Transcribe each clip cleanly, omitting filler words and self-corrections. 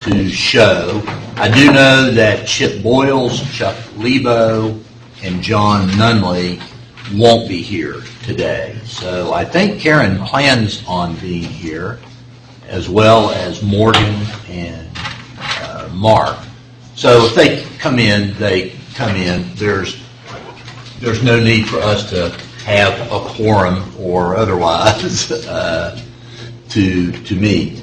to show. I do know that Chip Boyles, Chuck Lebo, and John Nunley won't be here today. So I think Karen plans on being here, as well as Morgan and Mark. So if they come in, they come in. There's no need for us to have a quorum or otherwise to meet.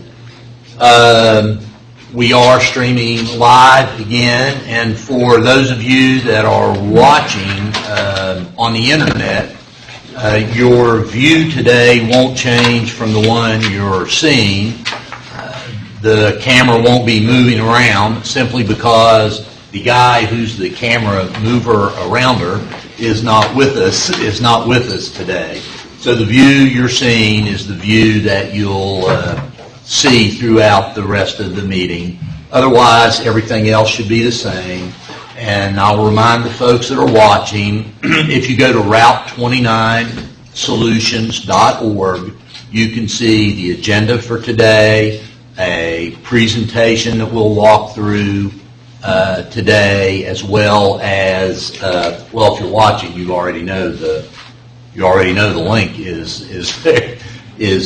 We are streaming live again, and for those of you that are watching on the internet, your view today won't change from the one you're seeing. The camera won't be moving around simply because the guy who's the camera mover arounder is not with us today. So the view you're seeing is the view that you'll see throughout the rest of the meeting. Otherwise, everything else should be the same. And I'll remind the folks that are watching, if you go to route29solutions.org, you can see the agenda for today, a presentation that we'll walk through today, as well as, well, if you're watching, you already know the link is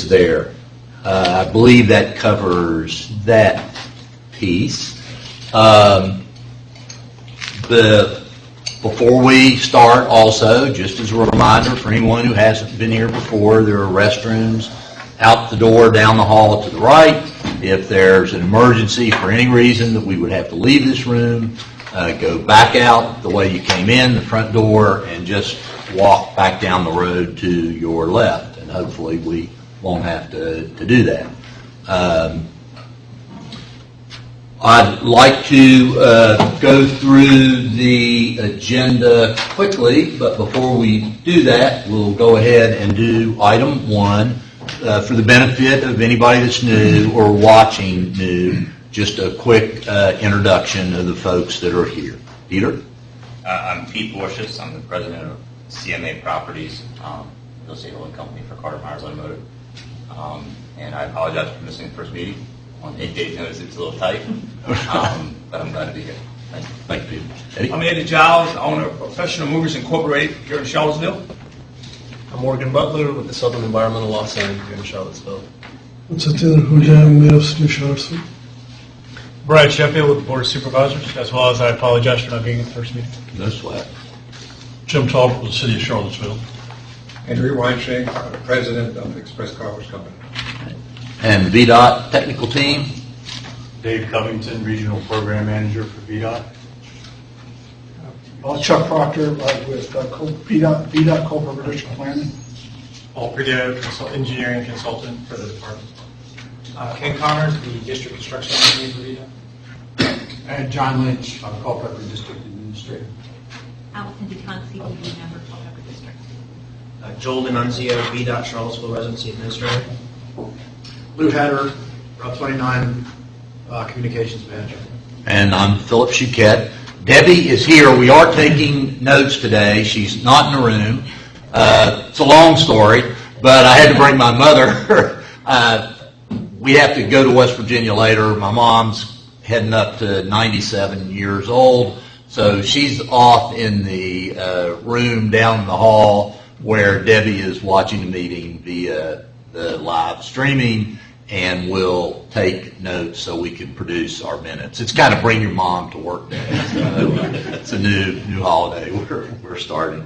there. I believe that covers that piece. Before we start, also, just as a reminder for anyone who hasn't been here before, there are restrooms out the door down the hall to the right. If there's an emergency for any reason that we would have to leave this room, go back out the way you came in, the front door, and just walk back down the road to your left. And hopefully we won't have to do that. I'd like to go through the agenda quickly, but before we do that, we'll go ahead and do item 1. For the benefit of anybody that's new or watching new, just a quick introduction of the folks that are here. Peter? I'm Pete Borsius. I'm the president of CMA Properties, real estate holding company for Carter Myers Automotive. And I apologize for missing the first meeting. On 8 days' notice, it's a little tight, but I'm glad to be here. Thank you. Thank you, Peter. Eddie? I'm Eddie Giles, owner of Professional Movers Incorporated here in Charlottesville. I'm Morgan Butler with the Southern Environmental Law Center here in Charlottesville. I'm Satya Hujam, Mayor of City Charlottesville. Brad Sheffield with the Board of Supervisors, as well as I apologize for not being at the first meeting. No sweat. Jim Talbot with the City of Charlottesville. Andrew Weinstein, president of Express Car Wash Company. And VDOT technical team? Dave Covington, Regional Program Manager for VDOT. Chuck Proctor with VDOT Corporate District Planning. Paul Prudhoe, engineering consultant for the department. Ken Connors, the district construction engineer for VDOT. And John Lynch, Culpeper District Administrator. Allison DeCon, CDD member, Culpeper District. Joel D'Annunzio, VDOT Charlottesville Residency Administrator. Lou Hatter, Route 29 Communications Manager. And I'm Philip Chouquette. Debbie is here. We are taking notes today. She's not in the room. It's a long story, but I had to bring my mother. We have to go to West Virginia later. My mom's heading up to 97 years old, so she's off in the room down the hall where Debbie is watching the meeting via the live streaming, and we'll take notes so we can produce our minutes. It's kind of bring your mom to work day. So it's a new holiday we're starting.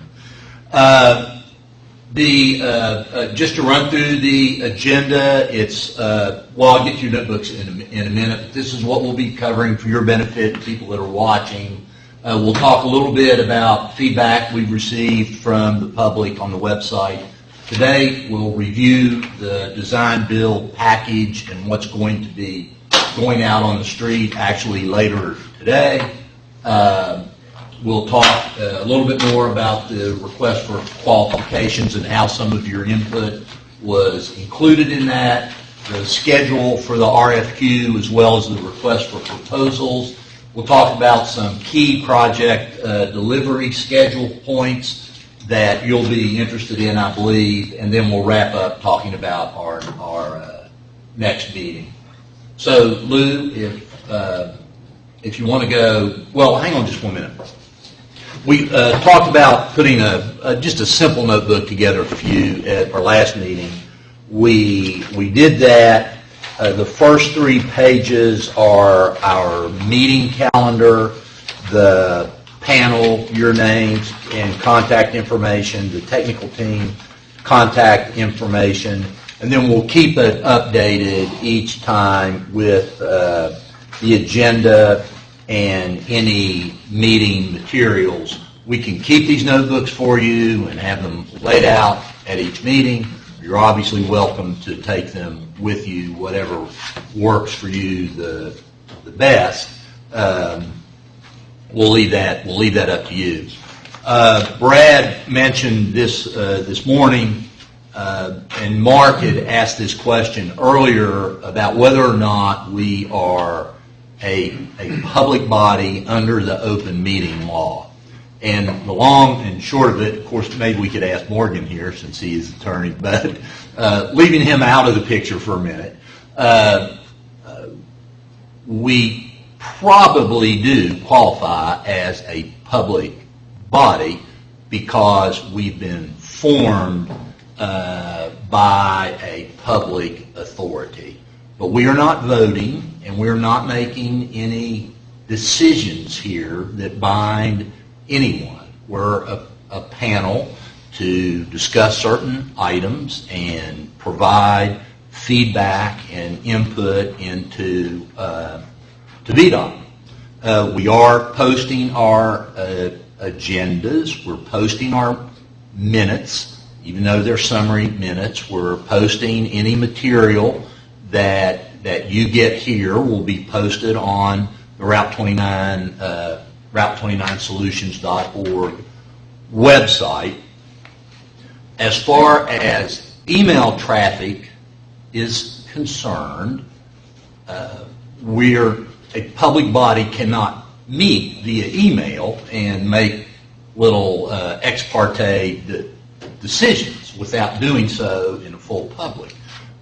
Just to run through the agenda, it's I'll get your notebooks in a minute. This is what we'll be covering for your benefit, people that are watching. We'll talk a little bit about feedback we've received from the public on the website. Today, we'll review the design build package and what's going to be going out on the street actually later today. We'll talk a little bit more about the request for qualifications and how some of your input was included in that, the schedule for the RFQ, as well as the request for proposals. We'll talk about some key project delivery schedule points that you'll be interested in, I believe, and then we'll wrap up talking about our next meeting. So, Lou, if if you want to go, well, hang on just 1 minute. We talked about putting just a simple notebook together for you at our last meeting. We did that. The first 3 pages are our meeting calendar, the panel, your names and contact information, the technical team contact information, and then we'll keep it updated each time with the agenda and any meeting materials. We can keep these notebooks for you and have them laid out at each meeting. You're obviously welcome to take them with you, whatever works for you the best. We'll leave that up to you. Brad mentioned this morning, and Mark had asked this question earlier about whether or not we are a public body under the open meeting law. And the long and short of it, of course, maybe we could ask Morgan here since he is attorney, but leaving him out of the picture for a minute, we probably do qualify as a public body because we've been formed by a public authority. But we are not voting, and we're not making any decisions here that bind anyone. We're a panel to discuss certain items and provide feedback and input into to VDOT. We are posting our agendas. We're posting our minutes, even though they're summary minutes. We're posting any material that you get here will be posted on the Route 29 Route29solutions.org website. As far as email traffic is concerned, a public body cannot meet via email and make little ex parte decisions without doing so in a full public.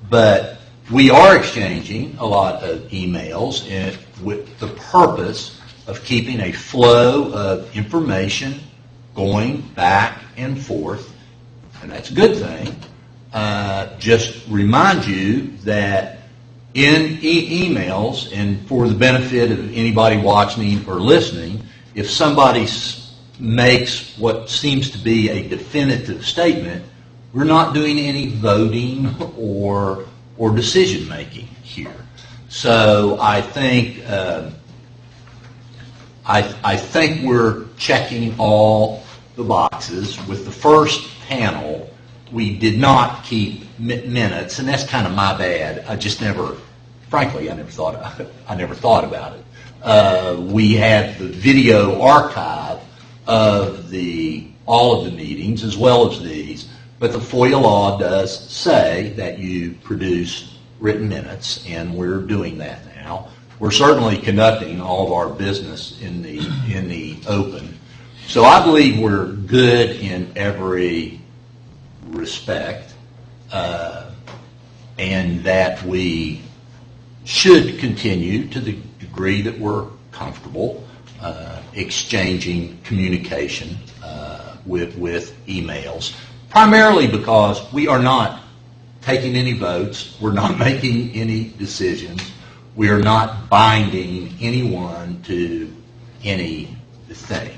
But we are exchanging a lot of emails with the purpose of keeping a flow of information going back and forth, and that's a good thing. Just remind you that in emails, and for the benefit of anybody watching or listening, if somebody makes what seems to be a definitive statement, we're not doing any voting or decision making here. So I think we're checking all the boxes. With the first panel, we did not keep minutes, and that's kind of my bad. I never thought about it. We have the video archive of all of the meetings as well as these, but the FOIA law does say that you produce written minutes, and we're doing that now. We're certainly conducting all of our business in the open. So I believe we're good in every respect, and that we should continue to the degree that we're comfortable exchanging communication with emails, primarily because we are not taking any votes, we're not making any decisions, we are not binding anyone to anything.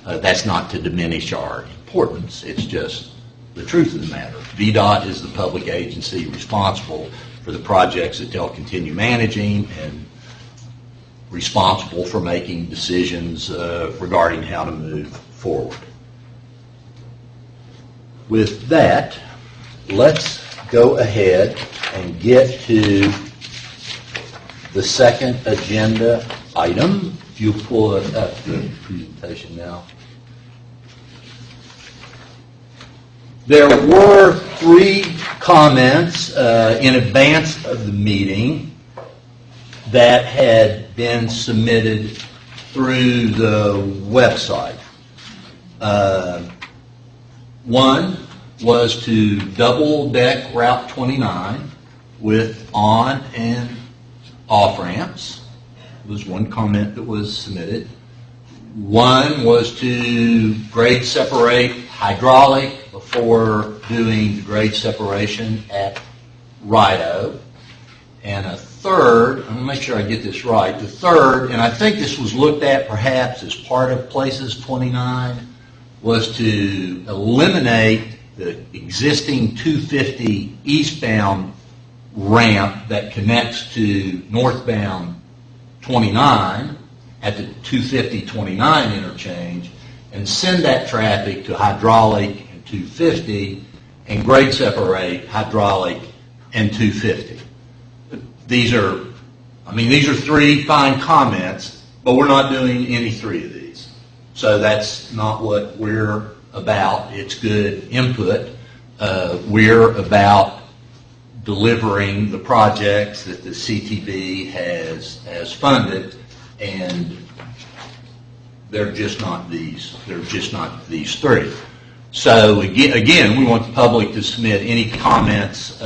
That's not to diminish our importance, it's just the truth of the matter. VDOT is the public agency responsible for the projects that they'll continue managing and responsible for making decisions regarding how to move forward. With that, let's go ahead and get to the second agenda item. If you pull it up, the presentation now. There were 3 comments in advance of the meeting that had been submitted through the website. One was to double deck Route 29 with on and off ramps. was one comment that was submitted. One was to grade separate hydraulic before doing the grade separation at Rideau. And a third, I'm going to make sure I get this right, the third, and I think this was looked at perhaps as part of Places 29, was to eliminate the existing 250 eastbound ramp that connects to northbound 29 at the 250-29 interchange and send that traffic to hydraulic and 250 and grade separate hydraulic and 250. These are three fine comments, but we're not doing any three of these. So that's not what we're about. It's good input. We're about delivering the projects that the CTB has funded, and they're just not these. They're just not these three. So again, we want the public to submit any comments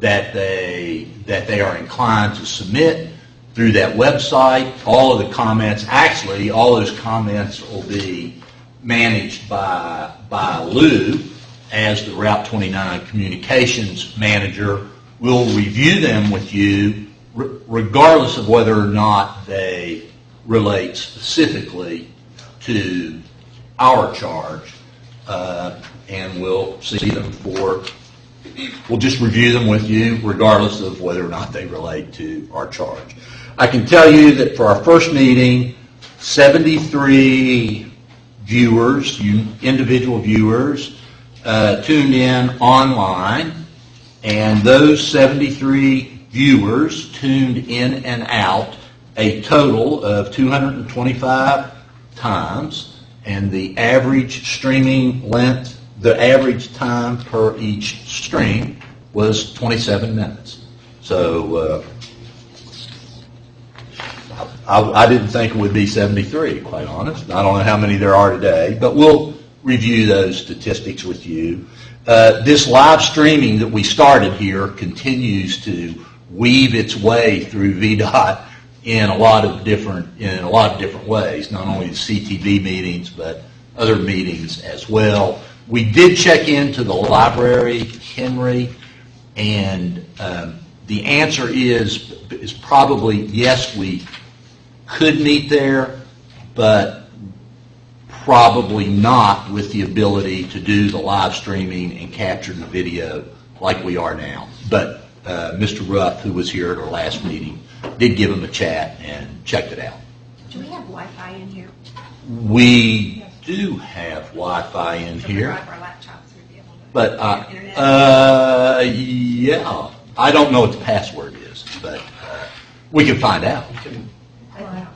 that they are inclined to submit through that website. All of the comments, actually, all those comments will be managed by Lou as the Route 29 communications manager. We'll review them with you regardless of whether or not they relate specifically to our charge, and we'll see them we'll just review them with you regardless of whether or not they relate to our charge. I can tell you that for our first meeting, 73 viewers, individual viewers, tuned in online, and those 73 viewers tuned in and out a total of 225 times, and the average streaming length, the average time per each stream was 27 minutes. So I didn't think it would be 73, quite honest. I don't know how many there are today, but we'll review those statistics with you. This live streaming that we started here continues to weave its way through VDOT in a lot of different ways, not only the CTV meetings, but other meetings as well. We did check into the library, Henry, and the answer is probably yes, we could meet there, but probably not with the ability to do the live streaming and capture the video like we are now. But Mr. Ruff, who was here at our last meeting, did give him a chat and checked it out. Do we have Wi-Fi in here? We do have Wi-Fi in So here, our laptops would be able to but internet. yeah, I don't know what the password is, but we can find out. Wow.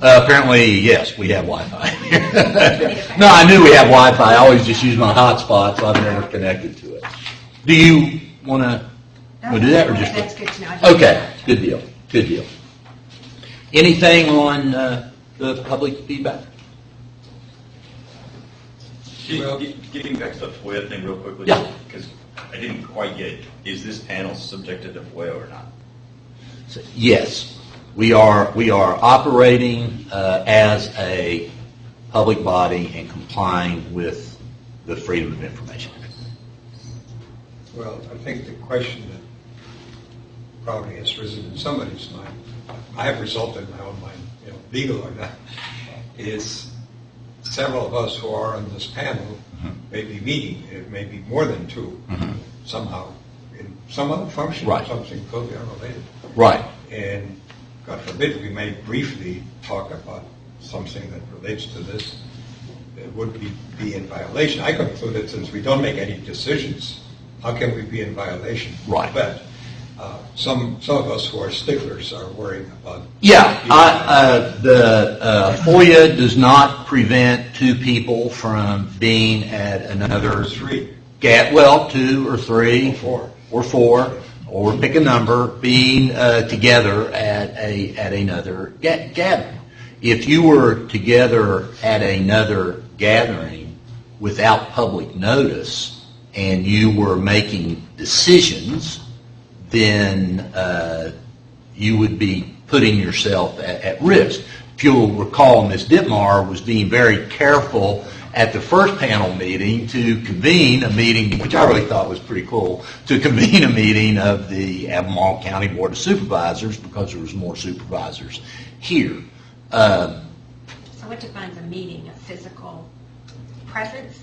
Apparently, yes, we have Wi-Fi in here. No, I knew we have Wi-Fi. I always just use my hotspot, so I've never connected to it. Do you want to do that, or just? That's good to know. Okay, good deal. Good deal. Anything on the public feedback? Well, Getting back to the FOIA thing real quickly. Yeah. Because I didn't quite get it. Is this panel subjected to FOIA or not? So, yes, we are operating as a public body and complying with the Freedom of Information Act. Well, I think the question that probably has risen in somebody's mind, I have resolved it in my own mind, legal or not, is several of us who are on this panel may be meeting, it may be more than two, somehow, in some other function, Right. something totally unrelated. Right. And God forbid, we may briefly talk about something that relates to this. It would be in violation. I concluded since we don't make any decisions, how can we be in violation? Right. But some of us who are sticklers are worried about. Yeah, the FOIA does not prevent two people from being at another Three. two or three, Or four. or pick a number, being together at another gathering. If you were together at another gathering without public notice and you were making decisions, then you would be putting yourself at risk. If you'll recall, Ms. Dittmar was being very careful at the first panel meeting to convene a meeting, which I really thought was pretty cool, to convene a meeting of the Albemarle County Board of Supervisors because there was more supervisors here. So what defines a meeting? A physical presence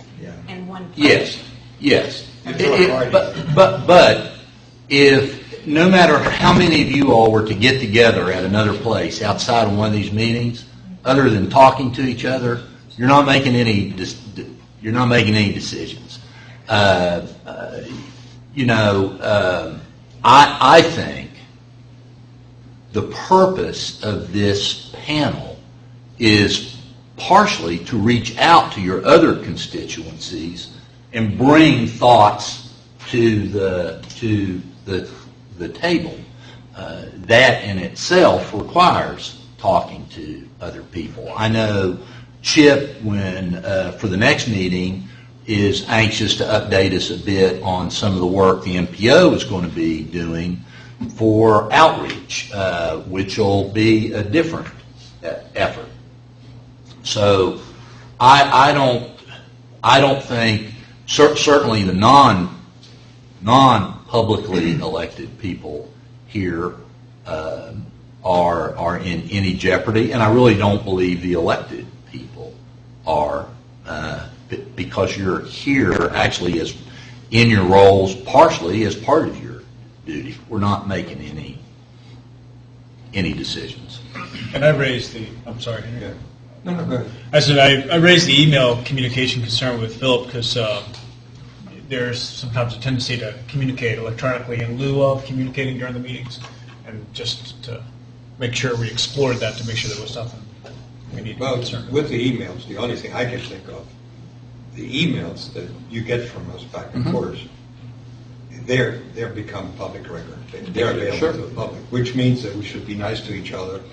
in one place? Yes. But if no matter how many of you all were to get together at another place outside of one of these meetings, other than talking to each other, you're not making any decisions. I think the purpose of this panel is partially to reach out to your other constituencies and bring thoughts to the table. That in itself requires talking to other people. I know Chip, for the next meeting, is anxious to update us a bit on some of the work the MPO is going to be doing for outreach, which will be a different effort. So I don't think certainly the non-publicly elected people here are in any jeopardy, and I really don't believe the elected people are, because you're here actually as in your roles partially as part of your duty. We're not making any decisions. And I raised I'm sorry. Yeah. No, go ahead. I said I raised the email communication concern with Philip because there's sometimes a tendency to communicate electronically in lieu of communicating during the meetings, and just to make sure we explored that to make sure there was nothing we need to be concerned about. With the emails, the only thing I can think of, the emails that you get from us back and forth, they're become public record. They're available to the public, which means that we should be nice to each other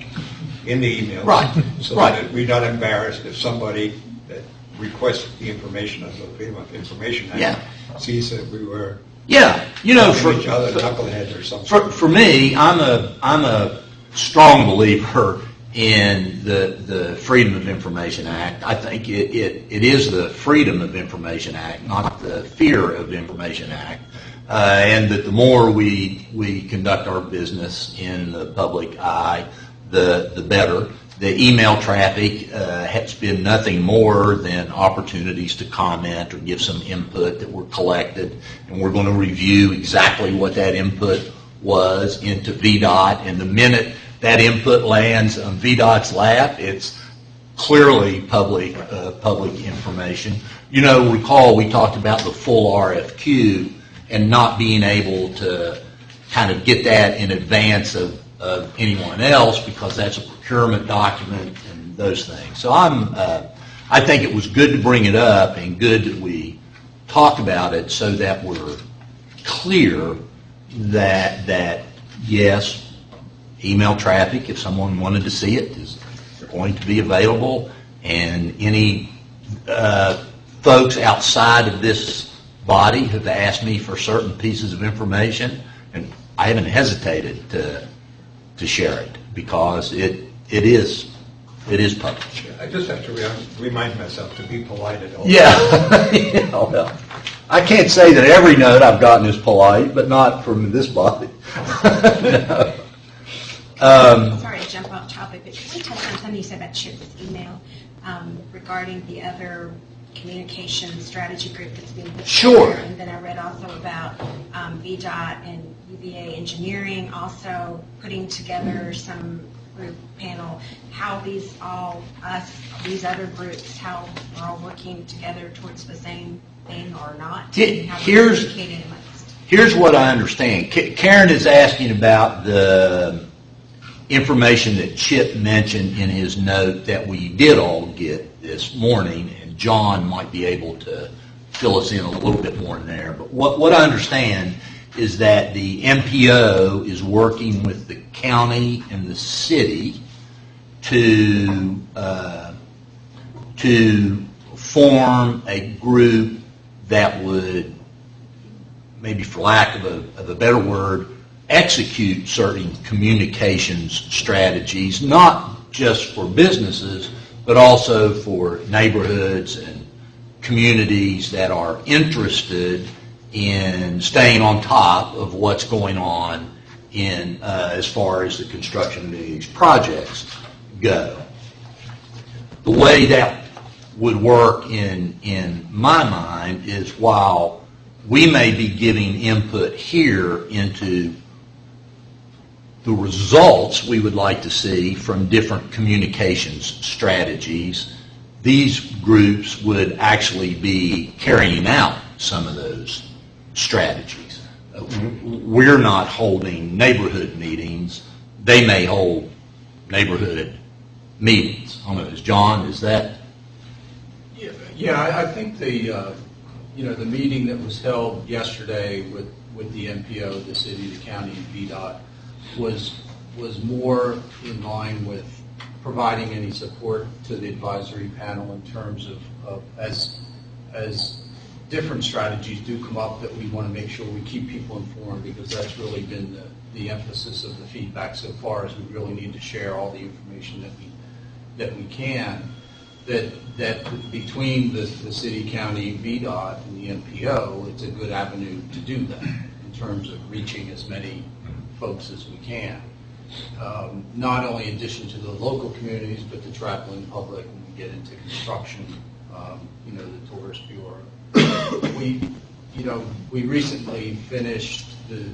in the emails, right? So that we're not embarrassed if somebody that requests the information as a Freedom of Information Act sees that we were for each other knuckleheads or something. For me, I'm a strong believer in the Freedom of Information Act. I think it is the Freedom of Information Act, not the Fear of Information Act, and that the more we conduct our business in the public eye, the better. The email traffic has been nothing more than opportunities to comment or give some input that were collected, and we're going to review exactly what that input was into VDOT, and the minute that input lands on VDOT's lap, it's clearly public information. Recall we talked about the full RFQ and not being able to kind of get that in advance of anyone else because that's a procurement document and those things. So I think it was good to bring it up and good that we talk about it so that we're clear that yes, email traffic, if someone wanted to see it, is going to be available, and any folks outside of this body have asked me for certain pieces of information, and I haven't hesitated to share it because it is public. I just have to remind myself to be polite at all. Well, I can't say that every note I've gotten is polite, but not from this body. No. Sorry to jump off topic, but can we touch on something you said about Chip's email regarding the other communication strategy group that's being put together? And then I read also about VDOT and UVA Engineering also putting together some group panel, how these other groups, how we're all working together towards the same thing or not. Here's what I understand. Karen is asking about the information that Chip mentioned in his note that we did all get this morning, and John might be able to fill us in a little bit more in there. But what I understand is that the MPO is working with the county and the city to form a group that would, maybe for lack of a better word, execute certain communications strategies, not just for businesses, but also for neighborhoods and communities that are interested in staying on top of what's going on in as far as the construction of these projects go. The way that would work in my mind is while we may be giving input here into the results we would like to see from different communications strategies, these groups would actually be carrying out some of those strategies. We're not holding neighborhood meetings. They may hold neighborhood meetings. I don't know, John, is that? Yeah, I think the meeting that was held yesterday with the MPO, the city, the county, and VDOT was more in line with providing any support to the advisory panel in terms of as different strategies do come up, that we want to make sure we keep people informed, because that's really been the emphasis of the feedback so far, is we really need to share all the information that we can. That between the city, county, VDOT, and the MPO, it's a good avenue to do that in terms of reaching as many folks as we can. Not only in addition to the local communities, but the traveling public when we get into construction, the tourist bureau. We recently finished the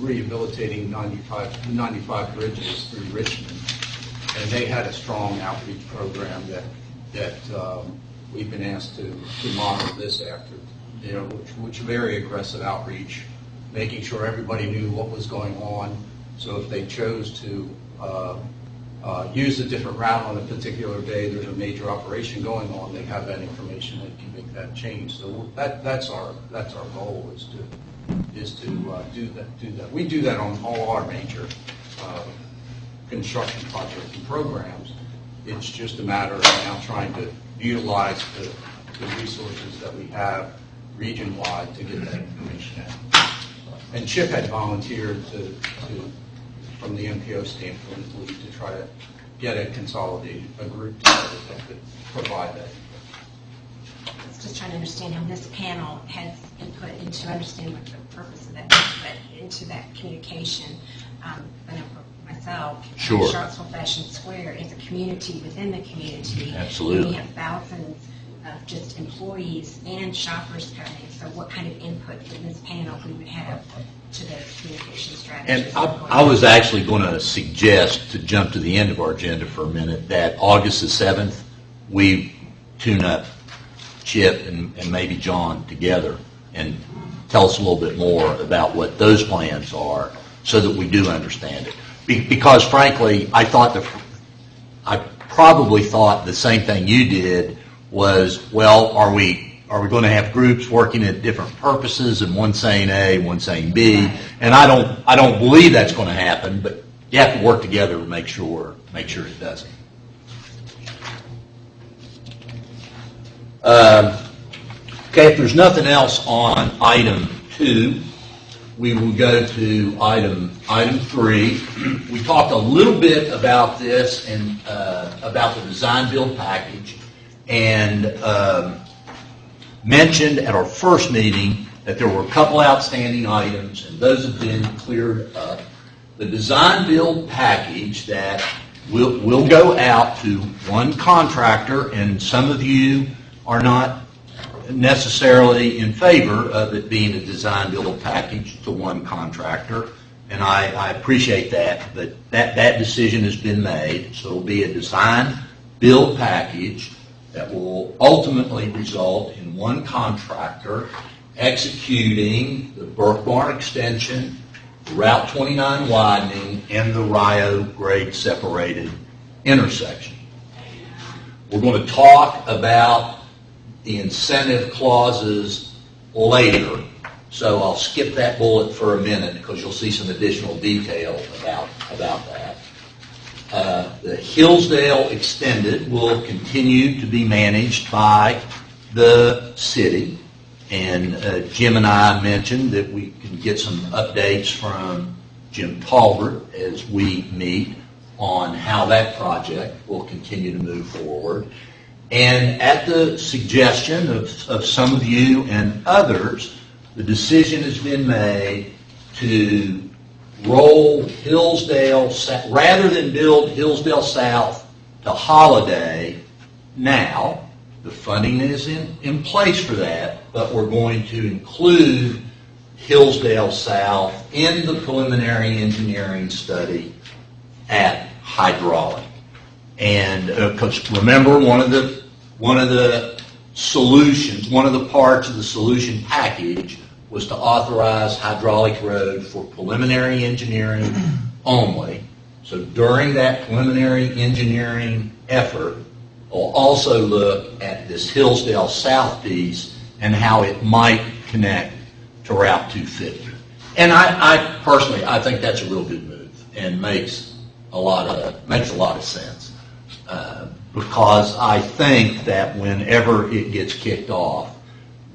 rehabilitating 95 bridges through Richmond, and they had a strong outreach program that we've been asked to model this after, which very aggressive outreach, making sure everybody knew what was going on. So if they chose to use a different route on a particular day, there's a major operation going on, they have that information, they can make that change. So that's our goal, is to do that. We do that on all our major construction projects and programs. It's just a matter of now trying to utilize the resources that we have region-wide to get that information out. And Chip had volunteered to from the MPO standpoint, to try to get a group together that could provide that. I was just trying to understand how this panel has input into understand what the purpose of that is, but into that communication. I know for myself, Sure. Charlottesville Fashion Square is a community within the community. Absolutely. And we have thousands of just employees and shoppers coming. So what kind of input from this panel we would have to the communication strategies? And I was actually going to suggest, to jump to the end of our agenda for a minute, that August the 7th, we tune up Chip and maybe John together and tell us a little bit more about what those plans are so that we do understand it. Because frankly, I probably thought the same thing you did was, well, are we going to have groups working at different purposes, and one saying A, one saying B? And I don't believe that's going to happen, but you have to work together to make sure it doesn't. Okay, if there's nothing else on item 2, we will go to item 3. We talked a little bit about this and about the design build package, and mentioned at our first meeting that there were a couple outstanding items, and those have been cleared up. The design build package that will go out to one contractor, and some of you are not necessarily in favor of it being a design build package to one contractor, and I appreciate that, but that decision has been made. So it'll be a design build package that will ultimately result in one contractor executing the Burke Barn extension, the Route 29 widening, and the Rio grade separated intersection. We're going to talk about the incentive clauses later, so I'll skip that bullet for a minute because you'll see some additional detail about that. The Hillsdale Extended will continue to be managed by the city, and Jim and I mentioned that we can get some updates from Jim Talbert as we meet on how that project will continue to move forward. And at the suggestion of some of you and others, the decision has been made to roll Hillsdale, rather than build Hillsdale South to Holiday now. The funding is in place for that, but we're going to include Hillsdale South in the preliminary engineering study at Hydraulic. And because remember, one of the solutions, one of the parts of the solution package was to authorize Hydraulic Road for preliminary engineering only. So during that preliminary engineering effort, we'll also look at this Hillsdale South piece and how it might connect to Route 250. And I personally, I think that's a real good move and makes a lot of sense. Because I think that whenever it gets kicked off,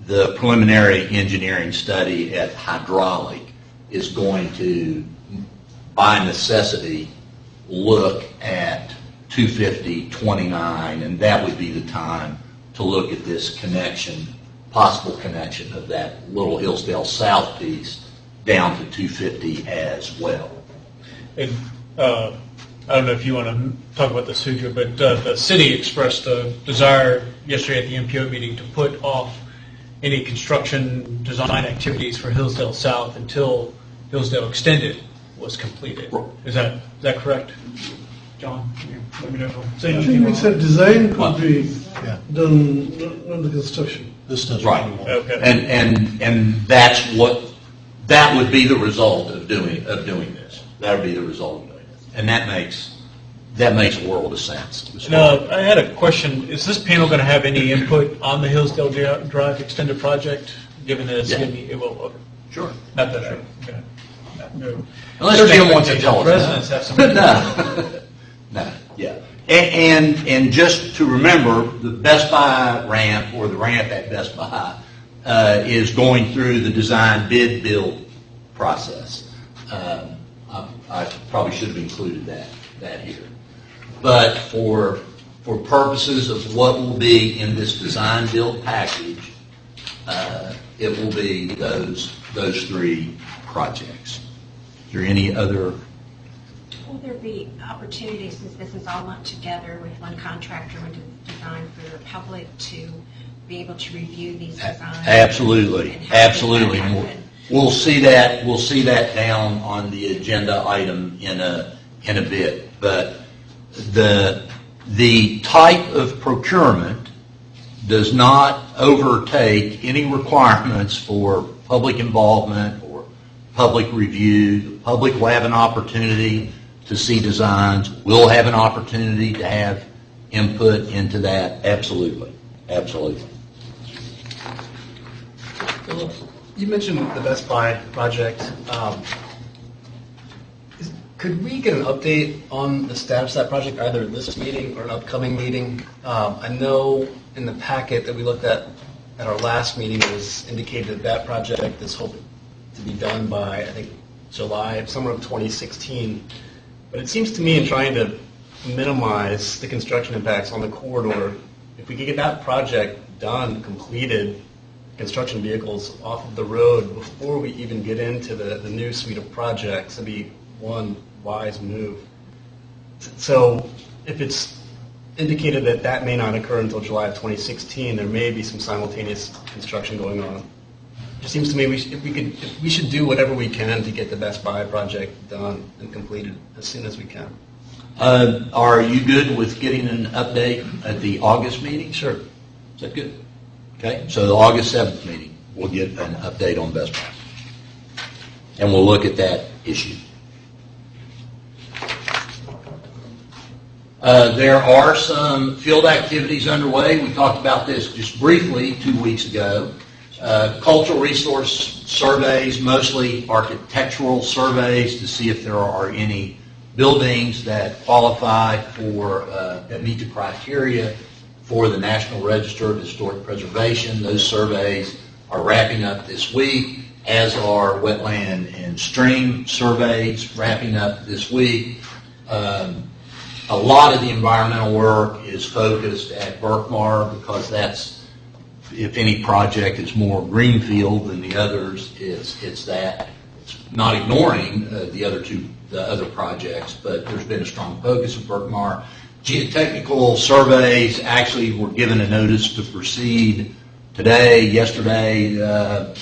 the preliminary engineering study at Hydraulic is going to, by necessity, look at 250, 29, and that would be the time to look at this connection, possible connection of that little Hillsdale South piece down to 250 as well. And, I don't know if you want to talk about this, Sudra, but the city expressed a desire yesterday at the MPO meeting to put off any construction design activities for Hillsdale South until Hillsdale Extended was completed. Is that correct? John, can you let me know? I think we said design could be done, not the construction. This does Right. Okay. And that would be the result of doing this. That would be the result of doing this. And that makes a world of sense. Now, I had a question. Is this panel going to have any input on the Hillsdale Drive Extended project, given that it's going to be, it will, Sure. not that I, no. Unless Jim wants to tell us. Residents have some. No. No, yeah. And just to remember, the Best Buy ramp, or the ramp at Best Buy, is going through the design bid build process. I probably should have included that here. But for purposes of what will be in this design build package, it will be those three projects. Is there any other? Will there be opportunities, since this is all lumped together with one contractor and design for the public, to be able to review these designs? Absolutely, and how absolutely. does that And happen? we'll see that down on the agenda item in a bit. But the type of procurement does not overtake any requirements for public involvement or public review. The public will have an opportunity to see designs. We'll have an opportunity to have input into that. Absolutely. Absolutely. Philip, you mentioned the Best Buy project. Could we get an update on the status of that project, either this meeting or an upcoming meeting? I know in the packet that we looked at our last meeting, it was indicated that project is hoped to be done by, I think, July, summer of 2016. But it seems to me, in trying to minimize the construction impacts on the corridor, if we could get that project done, completed, construction vehicles off of the road before we even get into the new suite of projects, it'd be one wise move. So if it's indicated that that may not occur until July of 2016, there may be some simultaneous construction going on. It just seems to me we should do whatever we can to get the Best Buy project done and completed as soon as we can. Are you good with getting an update at the August meeting? Sure. Is that good? Okay, so the August 7th meeting, we'll get an update on Best Buy. And we'll look at that issue. There are some field activities underway. We talked about this just briefly 2 weeks ago. Cultural resource surveys, mostly architectural surveys, to see if there are any buildings that qualify for, that meet the criteria for the National Register of Historic Preservation. Those surveys are wrapping up this week, as are wetland and stream surveys wrapping up this week. A lot of the environmental work is focused at Berkmar because that's, if any project is more greenfield than the others, it's that. It's not ignoring the other projects, but there's been a strong focus of Berkmar. Geotechnical surveys actually were given a notice to proceed yesterday,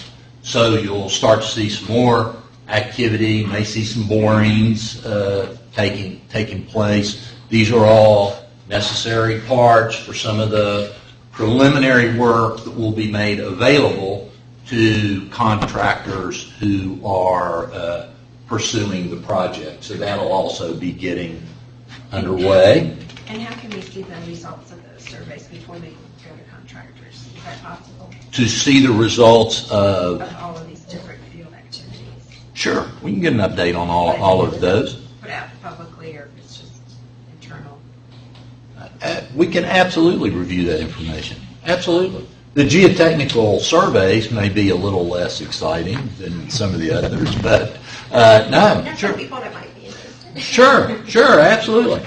so you'll start to see some more activity, may see some borings taking place. These are all necessary parts for some of the preliminary work that will be made available to contractors who are pursuing the project. So that'll also be getting underway. And how can we see the results of those surveys before they go to contractors? Is that possible? To see the results Of all of these different field activities? Sure, we can get an update on all of those. Put out publicly, or if it's just internal? We can absolutely review that information. Absolutely. The geotechnical surveys may be a little less exciting than some of the others, but no, There's sure. some people that might be interested. Sure, absolutely.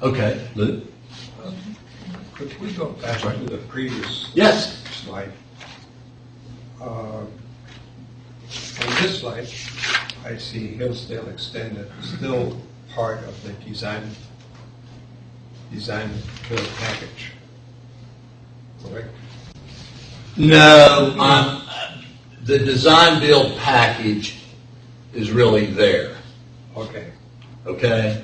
Okay, Lou? Could we go back to the previous Yes. slide? On this slide, I see Hillsdale Extended still part of the design build package, correct? No, the design build package is really there, Okay, okay?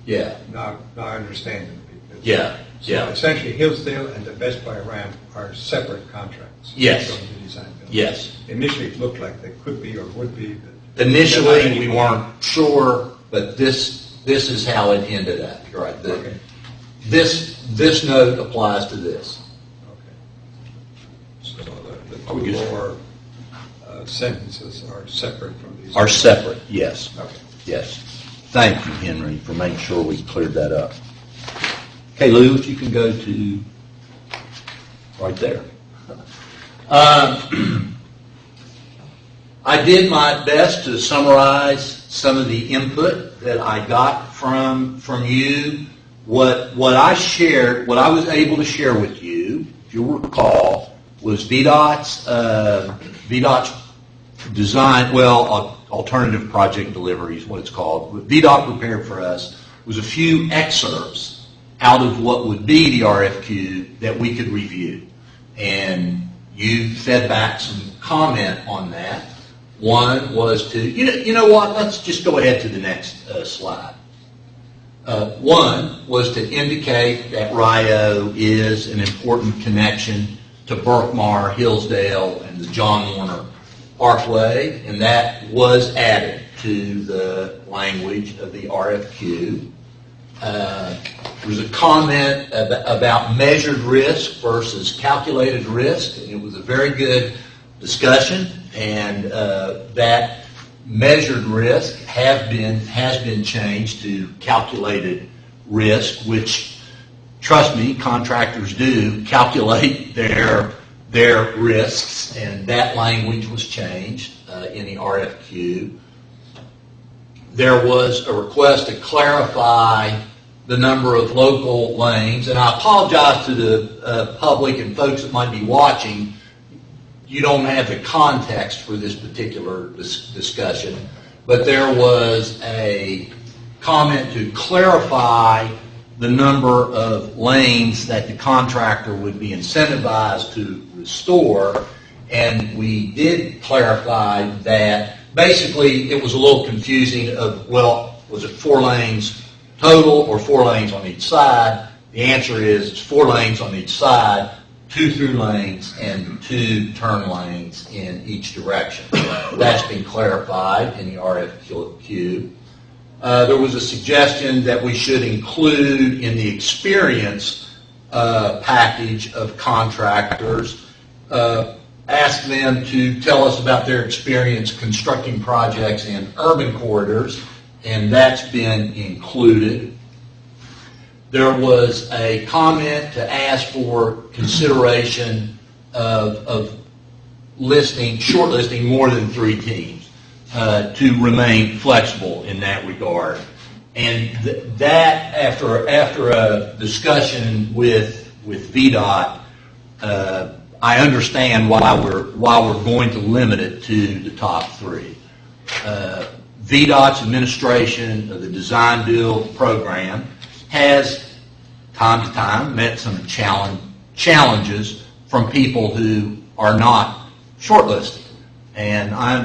Yeah, now I understand it. yeah. So essentially, Hillsdale and the Best Buy ramp are separate contracts. Yes. From the design build. Yes. Initially, it looked like they could be or would be, but Initially, we weren't sure, but this is how it ended up, right? Okay. This note applies to this. So the two lower sentences are separate from these. Are separate, yes. Okay. Yes. Thank you, Henry, for making sure we cleared that up. Okay, Lou, if you can go to right there. I did my best to summarize some of the input that I got from you. What I was able to share with you, if you'll recall, was VDOT's design, alternative project delivery is what it's called. What VDOT prepared for us was a few excerpts out of what would be the RFQ that we could review. And you fed back some comment on that. One was to, you know what, let's just go ahead to the next slide. One was to indicate that Rio is an important connection to Berkmar, Hillsdale, and the John Warner Parkway, and that was added to the language of the RFQ. There was a comment about measured risk versus calculated risk, and it was a very good discussion, and that measured risk has been changed to calculated risk, which, trust me, contractors do calculate their risks, and that language was changed in the RFQ. There was a request to clarify the number of local lanes, and I apologize to the public and folks that might be watching. You don't have the context for this particular discussion, but there was a comment to clarify the number of lanes that the contractor would be incentivized to restore, and we did clarify that. Basically, it was a little confusing of, well, was it 4 lanes total or 4 lanes on each side? The answer is it's 4 lanes on each side, 2 through lanes, and 2 turn lanes in each direction. That's been clarified in the RFQ. There was a suggestion that we should include in the experience package of contractors, ask them to tell us about their experience constructing projects in urban corridors, and that's been included. There was a comment to ask for consideration of shortlisting more than 3 teams to remain flexible in that regard. And that, after a discussion with VDOT, I understand why we're going to limit it to the top 3. VDOT's administration of the design build program has, time to time, met some challenges from people who are not shortlisted, and I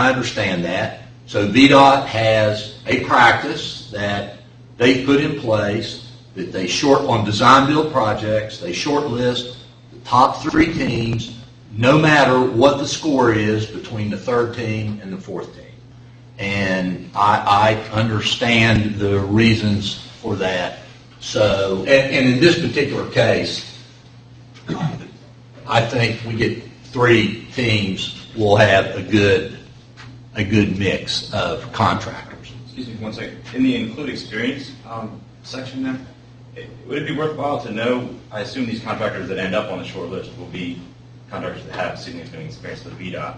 understand that. So VDOT has a practice that they put in place that they on design build projects, they shortlist the top 3 teams, no matter what the score is between the 3rd team and the 4th team. And I understand the reasons for that. So, and in this particular case, I think we get 3 teams, we'll have a good mix of contractors. Excuse me 1 second. In the include experience section there, would it be worthwhile to know, I assume these contractors that end up on the short list will be contractors that have significant experience with VDOT.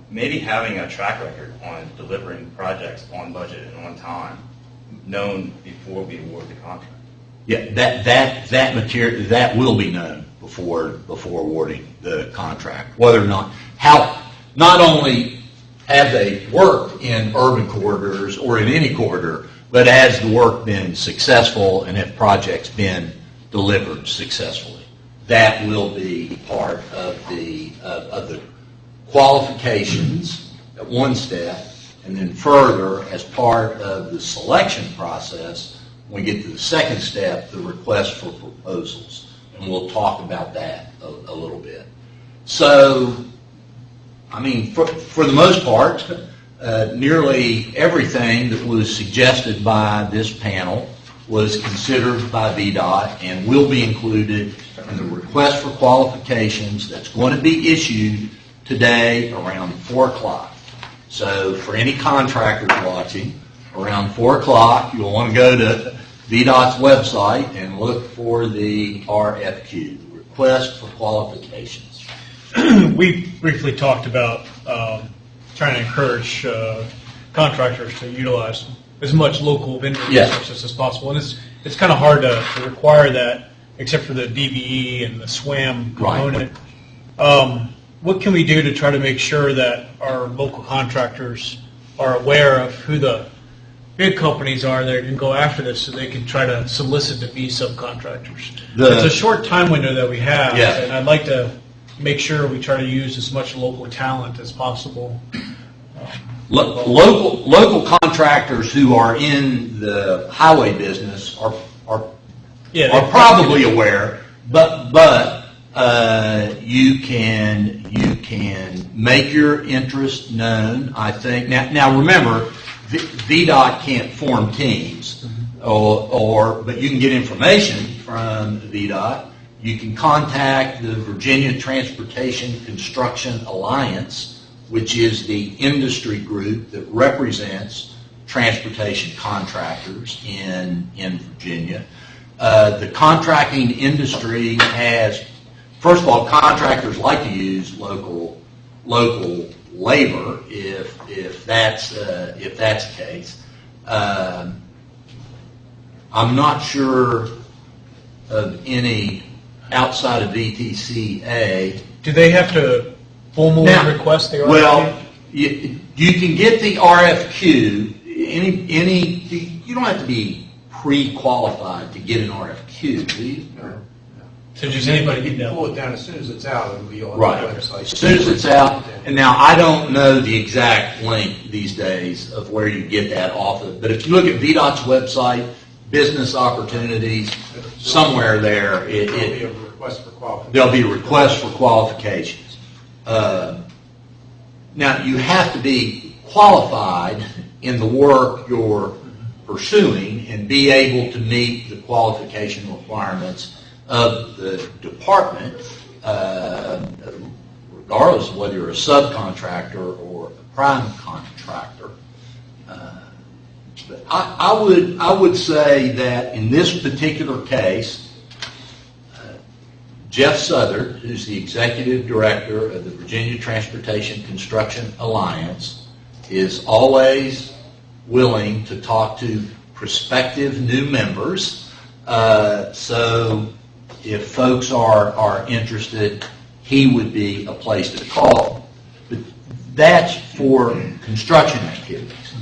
Maybe having a track record on delivering projects on budget and on time, known before we award the contract. Yeah, that material that will be known before awarding the contract. Whether or not not only have they worked in urban corridors or in any corridor, but has the work been successful and have projects been delivered successfully. That will be part of the qualifications at one step, and then further as part of the selection process, when we get to the 2nd step, the request for proposals. And we'll talk about that a little bit. So, I mean, for the most part, nearly everything that was suggested by this panel was considered by VDOT and will be included in the request for qualifications that's going to be issued today around 4 o'clock. So for any contractors watching, around 4 o'clock, you'll want to go to VDOT's website and look for the RFQ, the request for qualifications. We briefly talked about trying to encourage contractors to utilize as much local vendor resources as possible. And it's kind of hard to require that, except for the DBE and the SWAM component. Right. What can we do to try to make sure that our local contractors are aware of who the big companies are that can go after this, so they can try to solicit to be subcontractors? It's a short time window that we have, and I'd like to make sure we try to use as much local talent as possible. Local contractors who are in the highway business are probably aware, but you can make your interest known. I think now remember, VDOT can't form teams, but you can get information from VDOT. You can contact the Virginia Transportation Construction Alliance, which is the industry group that represents transportation contractors in Virginia. The contracting industry has, first of all, contractors like to use local labor if that's the case. I'm not sure of any outside of VTCA. Do they have to formally request the RFQ? Well, you can get the RFQ. You don't have to be pre-qualified to get an RFQ, do you? No. So just anybody can pull it down as soon as it's out. It'll be on the website. As soon as it's out. And now I don't know the exact link these days of where you get that off of. But if you look at VDOT's website, business opportunities, somewhere there, There'll be a request for qualifications. There'll be a request for qualifications. Now, you have to be qualified in the work you're pursuing and be able to meet the qualification requirements of the department, regardless of whether you're a subcontractor or a prime contractor. But I would say that in this particular case, Jeff Southard, who's the executive director of the Virginia Transportation Construction Alliance, is always willing to talk to prospective new members. So if folks are interested, he would be a place to call. But that's for construction activities.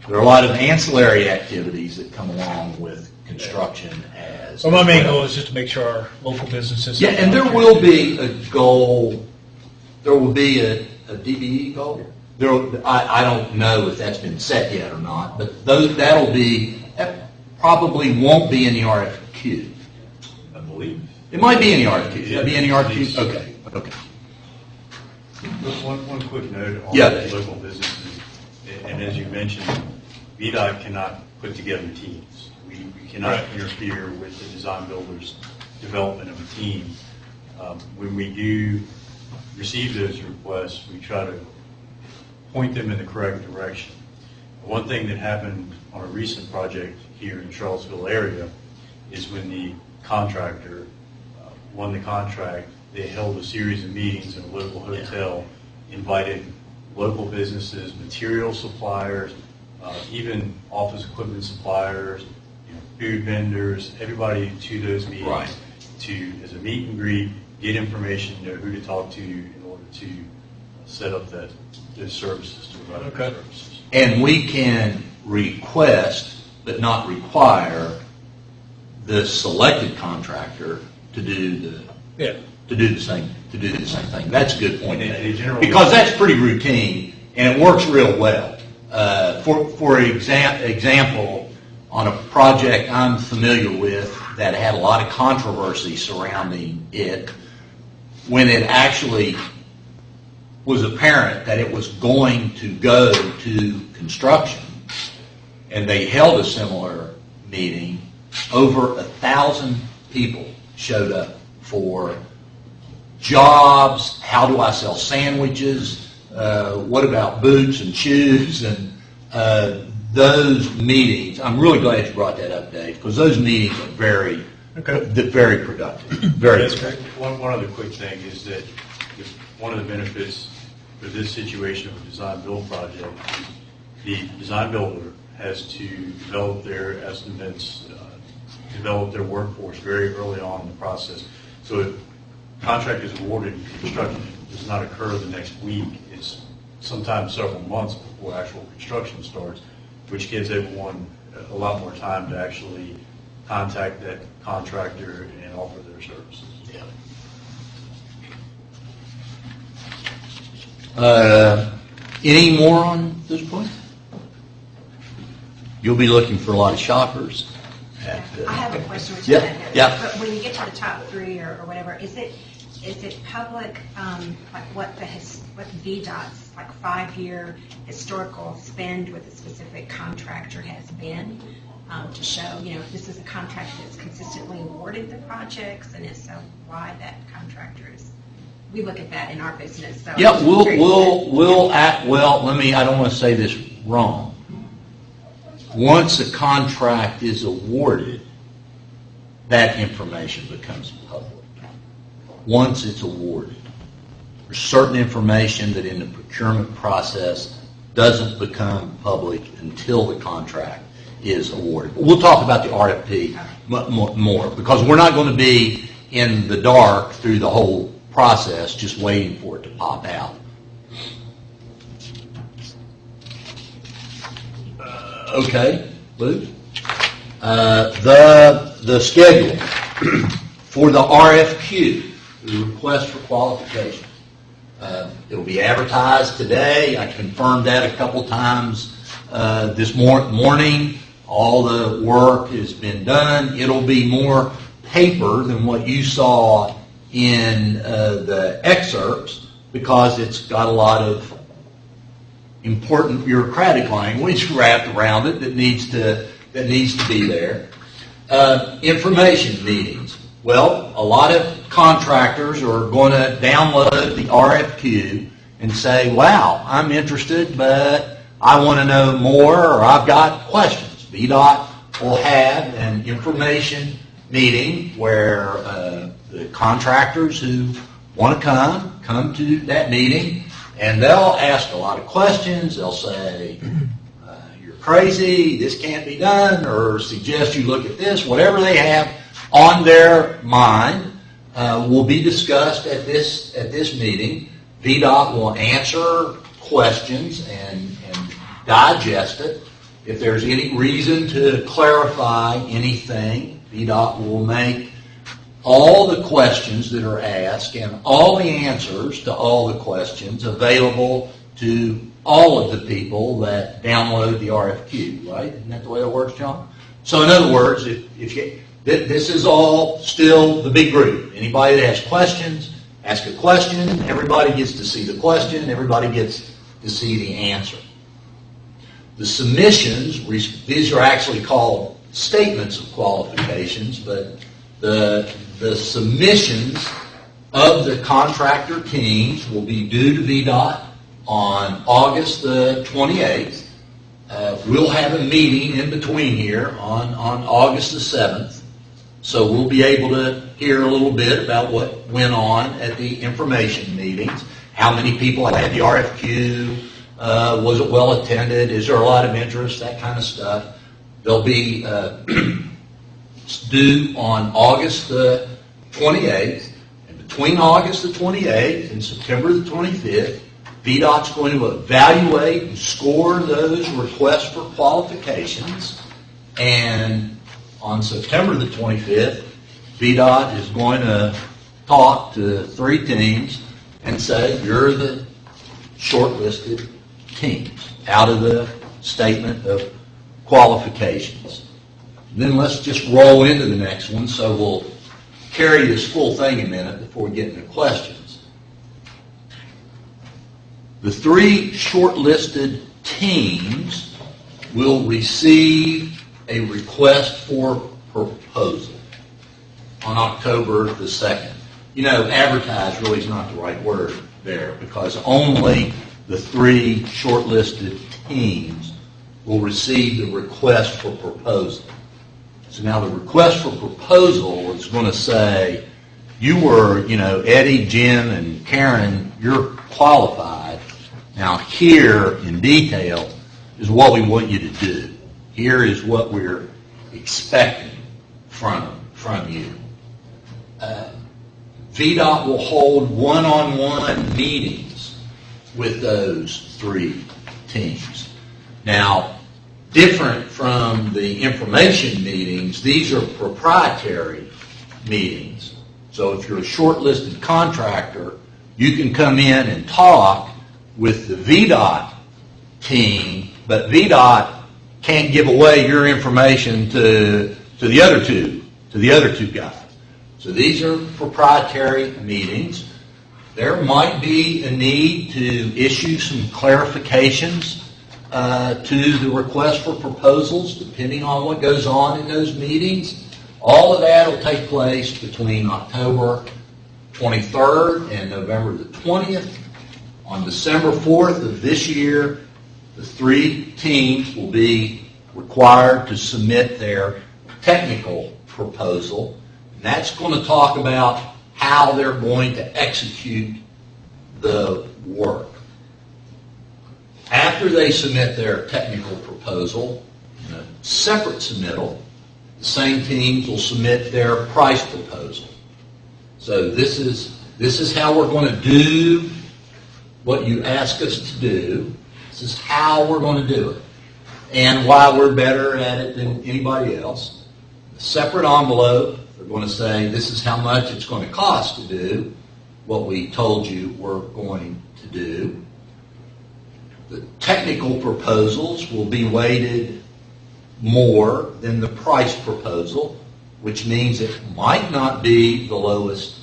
There are a lot of ancillary activities that come along with construction as So my main goal is just to make sure our local businesses. yeah, and there will be a goal. There will be a DBE goal. I don't know if that's been set yet or not, but that probably won't be in the RFQ. I believe. It might be in the RFQ. Should it be in the RFQ? Okay. One quick note on Yeah. the local businesses, and as you mentioned, VDOT cannot put together teams. We cannot interfere with the design builder's development of a team. When we do receive those requests, we try to point them in the correct direction. One thing that happened on a recent project here in Charlottesville area is when the contractor won the contract, they held a series of meetings in a local hotel, invited local businesses, material suppliers, even office equipment suppliers, food vendors, everybody to those meetings to, as a meet and greet, get information, know who to talk to in order to set up those services to provide those services. And we can request, but not require, the selected contractor to do the same thing. That's a good point. Because that's pretty routine and it works real well. For example, on a project I'm familiar with that had a lot of controversy surrounding it, when it actually was apparent that it was going to go to construction, and they held a similar meeting, over 1,000 people showed up for jobs, how do I sell sandwiches, what about boots and shoes, and those meetings. I'm really glad you brought that up, Dave, because those meetings are very productive. Very productive. One other quick thing is that one of the benefits for this situation of a design-build project is the design builder has to develop their estimates, develop their workforce very early on in the process. So if contract is awarded, construction does not occur the next week. It's sometimes several months before actual construction starts, which gives everyone a lot more time to actually contact that contractor and offer their services. Any more on this point? You'll be looking for a lot of shoppers. I have a question. Which Yeah. But when you get to the top three or whatever, is it public, like what VDOT's like 5-year historical spend with a specific contractor has been, to show, this is a contractor that's consistently awarded the projects, and if so, why that contractor is. We look at that in our business. So Yeah, we'll act, well, I don't want to say this wrong. Once a contract is awarded, that information becomes public. Once it's awarded. There's certain information that in the procurement process doesn't become public until the contract is awarded. We'll talk about the RFP more, because we're not going to be in the dark through the whole process just waiting for it to pop out. Okay, Lou? The schedule for the RFQ, the request for qualification. It'll be advertised today. I confirmed that a couple times this morning. All the work has been done. It'll be more paper than what you saw in the excerpts, because it's got a lot of important bureaucratic language wrapped around it that needs to be there. Information meetings. Well, a lot of contractors are going to download the RFQ and say, wow, I'm interested, but I want to know more, or I've got questions. VDOT will have an information meeting where the contractors who want to come to that meeting, and they'll ask a lot of questions. They'll say, you're crazy, this can't be done, or suggest you look at this. Whatever they have on their mind will be discussed at this meeting. VDOT will answer questions and digest it. If there's any reason to clarify anything, VDOT will make all the questions that are asked and all the answers to all the questions available to all of the people that download the RFQ, right? Isn't that the way it works, John? So in other words, this is all still the big group. Anybody that has questions, ask a question. Everybody gets to see the question. Everybody gets to see the answer. The submissions, these are actually called statements of qualifications, but the submissions of the contractor teams will be due to VDOT on August the 28th. We'll have a meeting in between here on August the 7th, so we'll be able to hear a little bit about what went on at the information meetings, how many people had the RFQ, was it well attended, is there a lot of interest, that kind of stuff. They'll be due on August the 28th, and between August the 28th and September the 25th, VDOT's going to evaluate and score those requests for qualifications, and on September the 25th, VDOT is going to talk to 3 teams and say, you're the shortlisted teams out of the statement of qualifications. Then let's just roll into the next one, so we'll carry this full thing a minute before we get into questions. The 3 shortlisted teams will receive a request for proposal on October the 2nd. You know, advertise really is not the right word there, because only the 3 shortlisted teams will receive the request for proposal. So now the request for proposal is going to say, you were, Eddie, Jim, and Karen, you're qualified. Now here in detail is what we want you to do. Here is what we're expecting from you. VDOT will hold one-on-one meetings with those 3 teams. Now, different from the information meetings, these are proprietary meetings. So if you're a shortlisted contractor, you can come in and talk with the VDOT team, but VDOT can't give away your information to the other two guys. So these are proprietary meetings. There might be a need to issue some clarifications to the request for proposals, depending on what goes on in those meetings. All of that will take place between October 23rd and November the 20th. On December 4th of this year, the 3 teams will be required to submit their technical proposal. And that's going to talk about how they're going to execute the work. After they submit their technical proposal, in a separate submittal, the same teams will submit their price proposal. So this is how we're going to do what you ask us to do. This is how we're going to do it, and why we're better at it than anybody else. A separate envelope, they're going to say this is how much it's going to cost to do what we told you we're going to do. The technical proposals will be weighted more than the price proposal, which means it might not be the lowest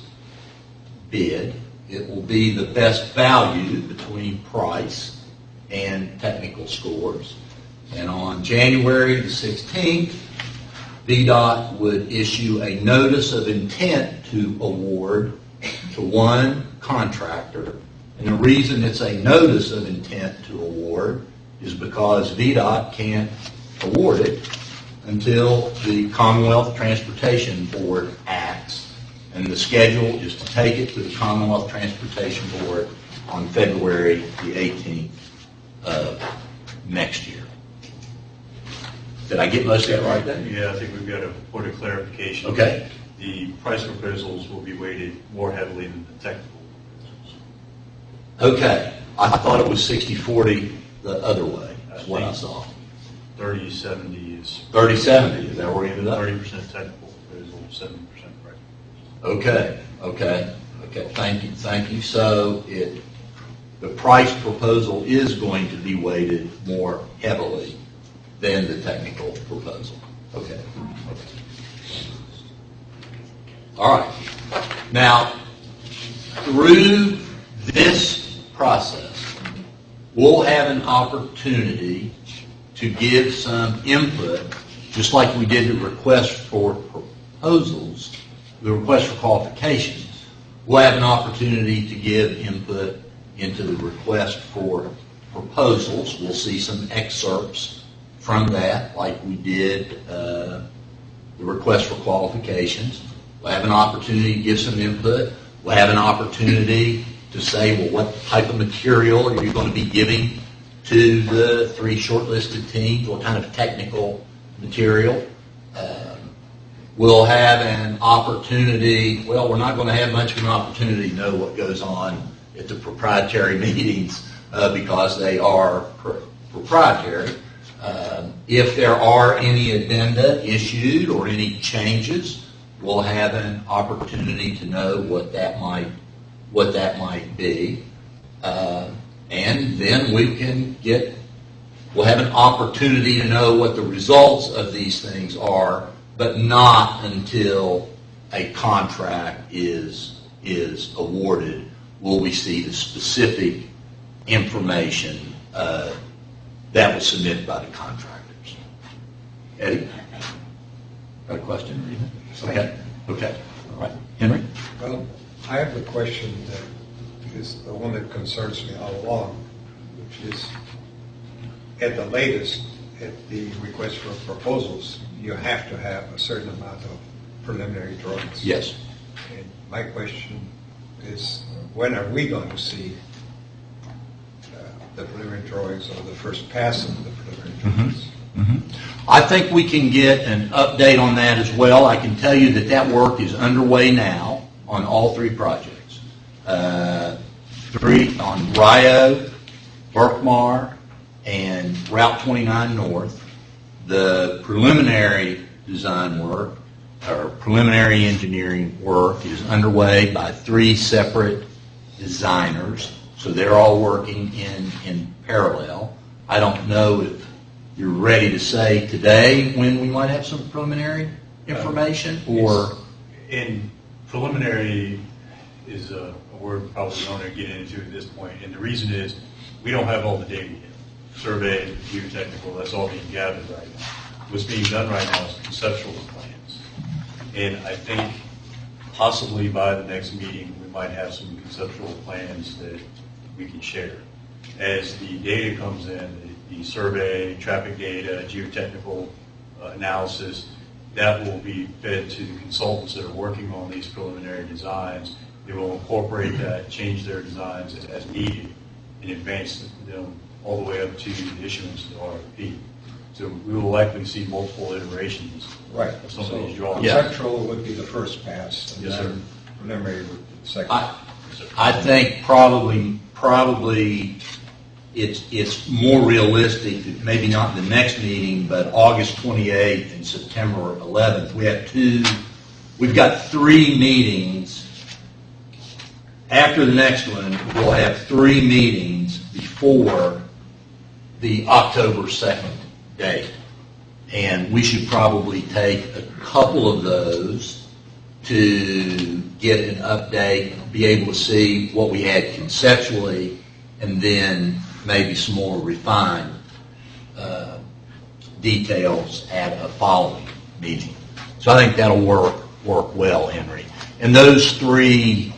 bid. It will be the best value between price and technical scores. And on January the 16th, VDOT would issue a notice of intent to award to one contractor. And the reason it's a notice of intent to award is because VDOT can't award it until the Commonwealth Transportation Board acts, and the schedule is to take it to the Commonwealth Transportation Board on February the 18th of next year. Did I get most of that right then? Yeah, I think we've got a point of clarification. Okay. The price proposals will be weighted more heavily than the technical proposals. Okay. I thought it was 60-40 the other way. That's what I saw. 30-70 is 30-70, is that where we ended up? 30% technical proposal, 70% price. Okay. Thank you. So the price proposal is going to be weighted more heavily than the technical proposal. Okay. All right. Now, through this process, we'll have an opportunity to give some input, just like we did the request for proposals, the request for qualifications. We'll have an opportunity to give input into the request for proposals. We'll see some excerpts from that, like we did the request for qualifications. We'll have an opportunity to give some input. We'll have an opportunity to say, well, what type of material are you going to be giving to the 3 shortlisted teams? What kind of technical material? We'll have an opportunity, well, we're not going to have much of an opportunity to know what goes on at the proprietary meetings because they are proprietary. If there are any addenda issued or any changes, we'll have an opportunity to know what that might be. And then we'll have an opportunity to know what the results of these things are, but not until a contract is awarded will we see the specific information that was submitted by the contractors. Eddie? Got a question or anything? Okay. All right. Henry? Well, I have a question that is the one that concerns me all along, which is, at the latest, at the request for proposals, you have to have a certain amount of preliminary drawings. Yes. And my question is, when are we going to see the preliminary drawings or the first pass of the preliminary drawings? I think we can get an update on that as well. I can tell you that work is underway now on all 3 projects. 3 on Rio, Berkmar, and Route 29 North. The preliminary design work, or preliminary engineering work, is underway by 3 separate designers. So they're all working in parallel. I don't know if you're ready to say today when we might have some preliminary information, or... In preliminary is a word probably we don't want to get into at this point, and the reason is we don't have all the data yet. Survey, geotechnical, that's all being gathered right now. What's being done right now is conceptual plans. And I think possibly by the next meeting we might have some conceptual plans that we can share. As the data comes in, the survey, traffic data, geotechnical analysis, that will be fed to the consultants that are working on these preliminary designs. They will incorporate that, change their designs as needed, and advance them all the way up to the issuance of the RFP. So we will likely see multiple iterations Right. of some of these drawings. Conceptual would be the first pass, and Yes, then sir. preliminary would be the second. I think probably it's more realistic, maybe not the next meeting, but August 28th and September 11th. We've got 3 meetings. After the next one, we'll have 3 meetings before the October 2nd date. And we should probably take a couple of those to get an update, be able to see what we had conceptually, and then maybe some more refined details at a following meeting. So I think that'll work well, Henry. And those 3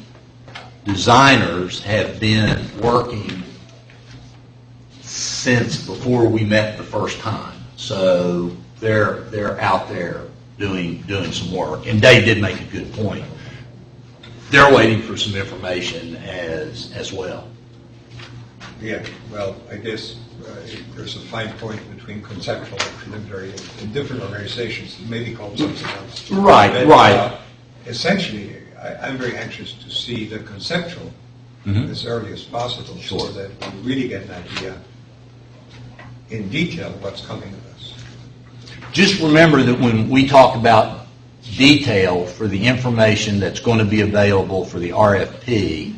designers have been working since before we met the first time. So they're out there doing some work. And Dave did make a good point. They're waiting for some information as well. Yeah, well, I guess there's a fine point between conceptual and preliminary in different organizations. It may be called something else. Right, But, right. Essentially, I'm very anxious to see the conceptual as early as possible, Sure. so that we really get an idea in detail of what's coming of us. Just remember that when we talk about detail for the information that's going to be available for the RFP,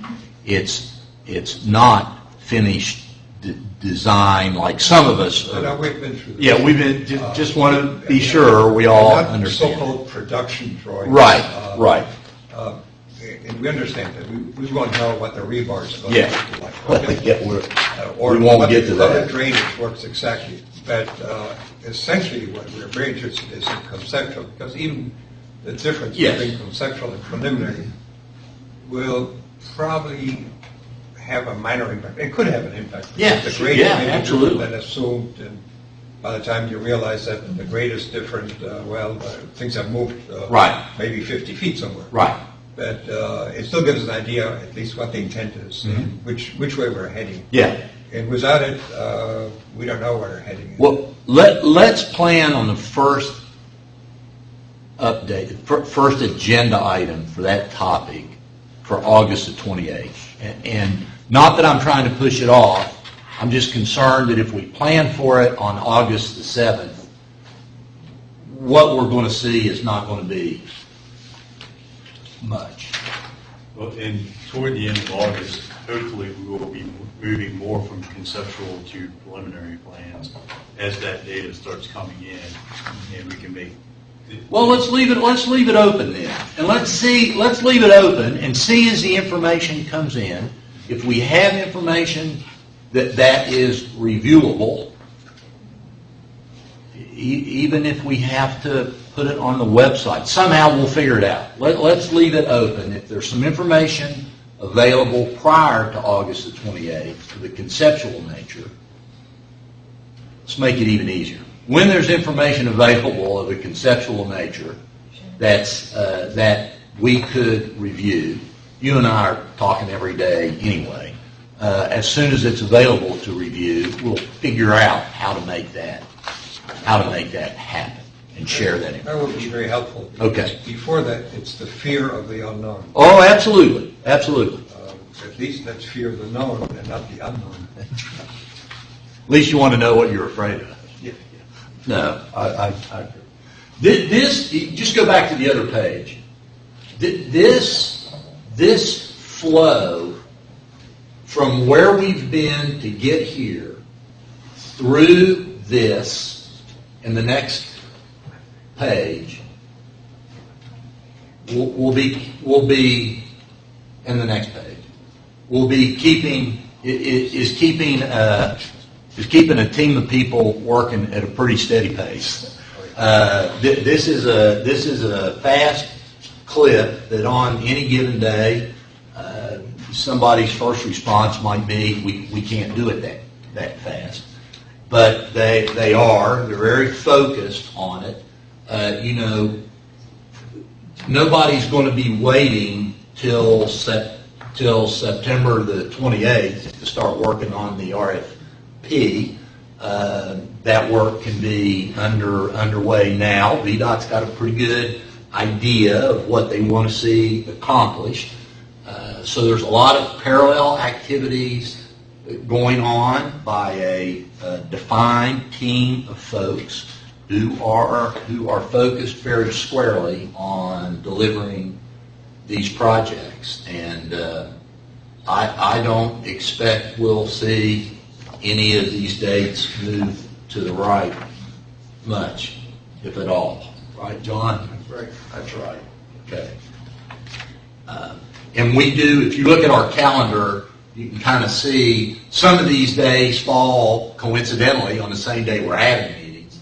it's not finished design like some of us. But we've been through this. Yeah, we've been, just want to be sure we all Not understand. so-called production drawings. Right, right. And we understand that. We want to know what the rebar is going Yeah. to look like. Okay? Yeah, Or we won't what get to how the that. drainage works exactly. But essentially, what we're very interested in is in conceptual, because even the difference Yes. between conceptual and preliminary will probably have a minor impact. It could have an impact. Yeah, The grade yeah, may be absolutely. different than assumed, and by the time you realize that the grade is different, things have moved Right. maybe 50 feet somewhere. Right. But it still gives us an idea, at least what the intent is, and which way we're heading. Yeah. And without it, we don't know where we're heading. Well, let's plan on the first update, first agenda item for that topic for August the 28th. And not that I'm trying to push it off, I'm just concerned that if we plan for it on August the 7th, what we're going to see is not going to be much. Well, and toward the end of August, hopefully we will be moving more from conceptual to preliminary plans as that data starts coming in, and we can make. Well, let's leave it open then, and let's leave it open and see as the information comes in. If we have information that is reviewable, even if we have to put it on the website, somehow we'll figure it out. Let's leave it open. If there's some information available prior to August the 28th for the conceptual nature, let's make it even easier. When there's information available of a conceptual nature that we could review, you and I are talking every day anyway. As soon as it's available to review, we'll figure out how to make that happen and share that That would be information. very helpful. Okay. Before that, it's the fear of the unknown. Oh, absolutely, absolutely. At least let's fear the known and not the unknown. At least you want to know what you're afraid of. Yeah. No, I agree. This, just go back to the other page. This flow from where we've been to get here through this and the next page will be in the next page. We'll be keeping keeping a team of people working at a pretty steady pace. This is a fast clip that on any given day, somebody's first response might be, we can't do it that fast. But they're very focused on it. Nobody's going to be waiting till September the 28th to start working on the RFP. That work can be underway now. VDOT's got a pretty good idea of what they want to see accomplished. So there's a lot of parallel activities going on by a defined team of folks who are focused very squarely on delivering these projects. And I don't expect we'll see any of these dates move to the right much, if at all. Right, John? That's right. That's right. Okay. And we do, if you look at our calendar, you can kind of see some of these days fall coincidentally on the same day we're having meetings.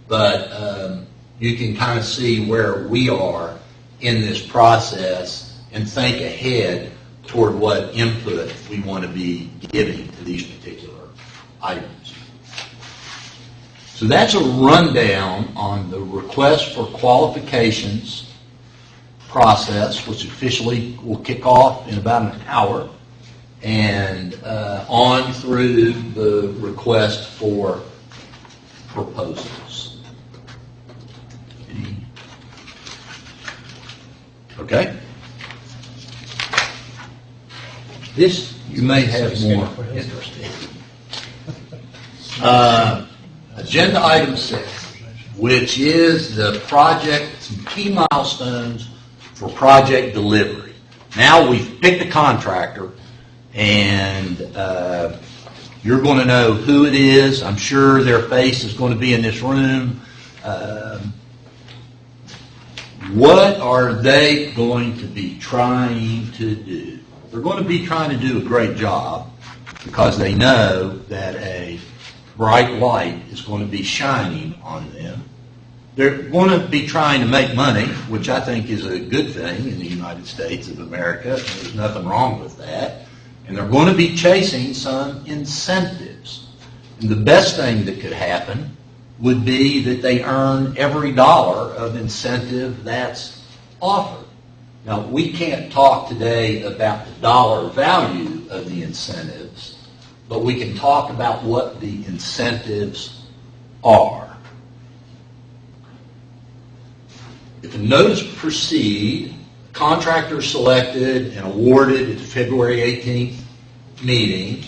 But you can kind of see where we are in this process and think ahead toward what input we want to be giving to these particular items. So that's a rundown on the request for qualifications process, which officially will kick off in about an hour, and on through the request for proposals. Okay? This you may have more interest in. Agenda item 6, which is the project, some key milestones for project delivery. Now we've picked a contractor, and you're going to know who it is. I'm sure their face is going to be in this room. What are they going to be trying to do? They're going to be trying to do a great job because they know that a bright light is going to be shining on them. They're going to be trying to make money, which I think is a good thing in the United States of America. There's nothing wrong with that. And they're going to be chasing some incentives. And the best thing that could happen would be that they earn every dollar of incentive that's offered. Now, we can't talk today about the dollar value of the incentives, but we can talk about what the incentives are. If a notice to proceed, contractor selected and awarded at the February 18th meeting,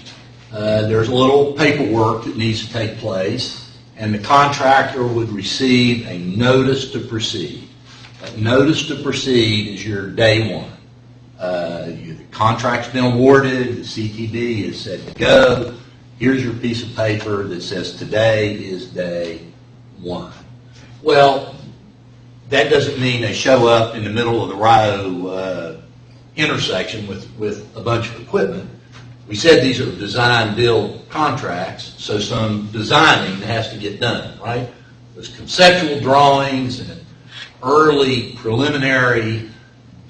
there's a little paperwork that needs to take place, and the contractor would receive a notice to proceed. That notice to proceed is your day one. The contract's been awarded, the CTB is set to go. Here's your piece of paper that says today is day one. Well, that doesn't mean they show up in the middle of the Rio intersection with a bunch of equipment. We said these are design-build contracts, so some designing has to get done, right? There's conceptual drawings and early preliminary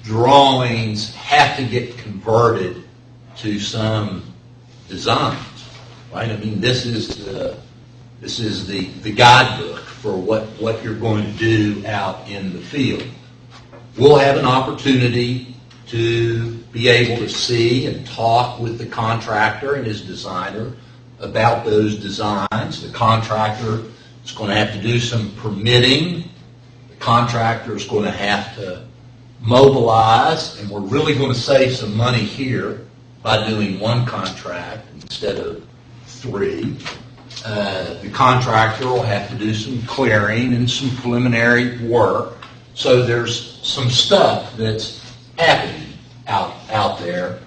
drawings have to get converted to some designs, right? I mean, this is the guidebook for what you're going to do out in the field. We'll have an opportunity to be able to see and talk with the contractor and his designer about those designs. The contractor is going to have to do some permitting. The contractor is going to have to mobilize, and we're really going to save some money here by doing one contract instead of 3. The contractor will have to do some clearing and some preliminary work. So there's some stuff that's happening out there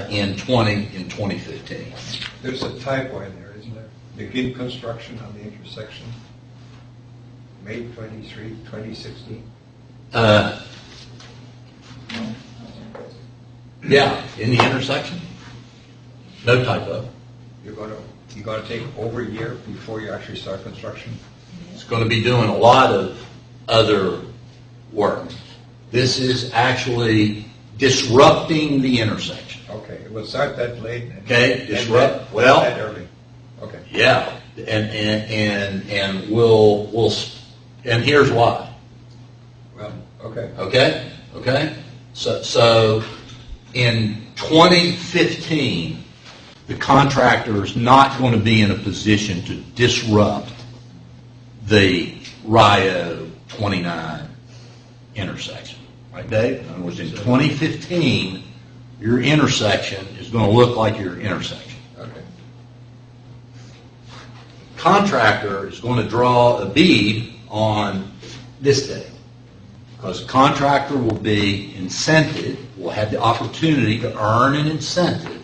in 2015. There's a typo in there, isn't there? Begin construction on the intersection, May 23, 2016. Yeah, in the intersection. No typo. You're going to take over a year before you actually start construction? It's going to be doing a lot of other work. This is actually disrupting the intersection. Okay, it will start that late. Okay, disrupt. That early. Okay. Yeah, and we'll and here's why. Well, okay. Okay. So in 2015, the contractor is not going to be in a position to disrupt the Rio 29 intersection. Right, Dave? In other words, in 2015, your intersection is going to look like your intersection. Okay. Contractor is going to draw a bead on this day because the contractor will be incented, will have the opportunity to earn an incentive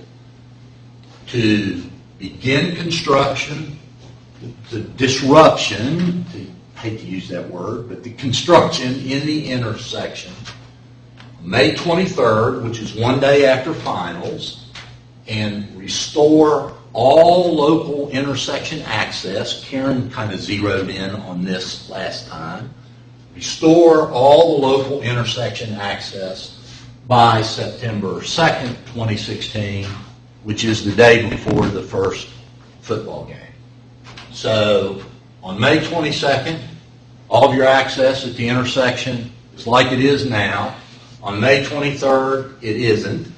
to begin construction, the disruption, I hate to use that word, but the construction in the intersection, May 23rd, which is one day after finals, and restore all local intersection access. Karen kind of zeroed in on this last time. Restore all the local intersection access by September 2nd, 2016, which is the day before the first football game. So on May 22nd, all of your access at the intersection is like it is now. On May 23rd, it isn't.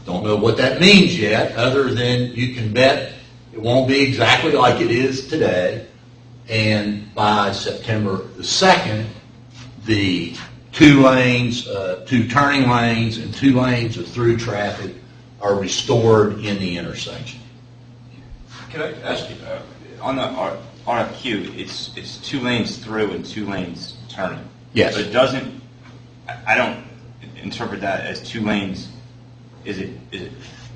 Don't know what that means yet, other than you can bet it won't be exactly like it is today. And by September the 2nd, the 2 lanes, 2 turning lanes, and 2 lanes of through traffic are restored in the intersection. Can I ask you, on the RFQ, it's 2 lanes through and 2 lanes turning. Yes. But it doesn't, I don't interpret that as 2 lanes. Is it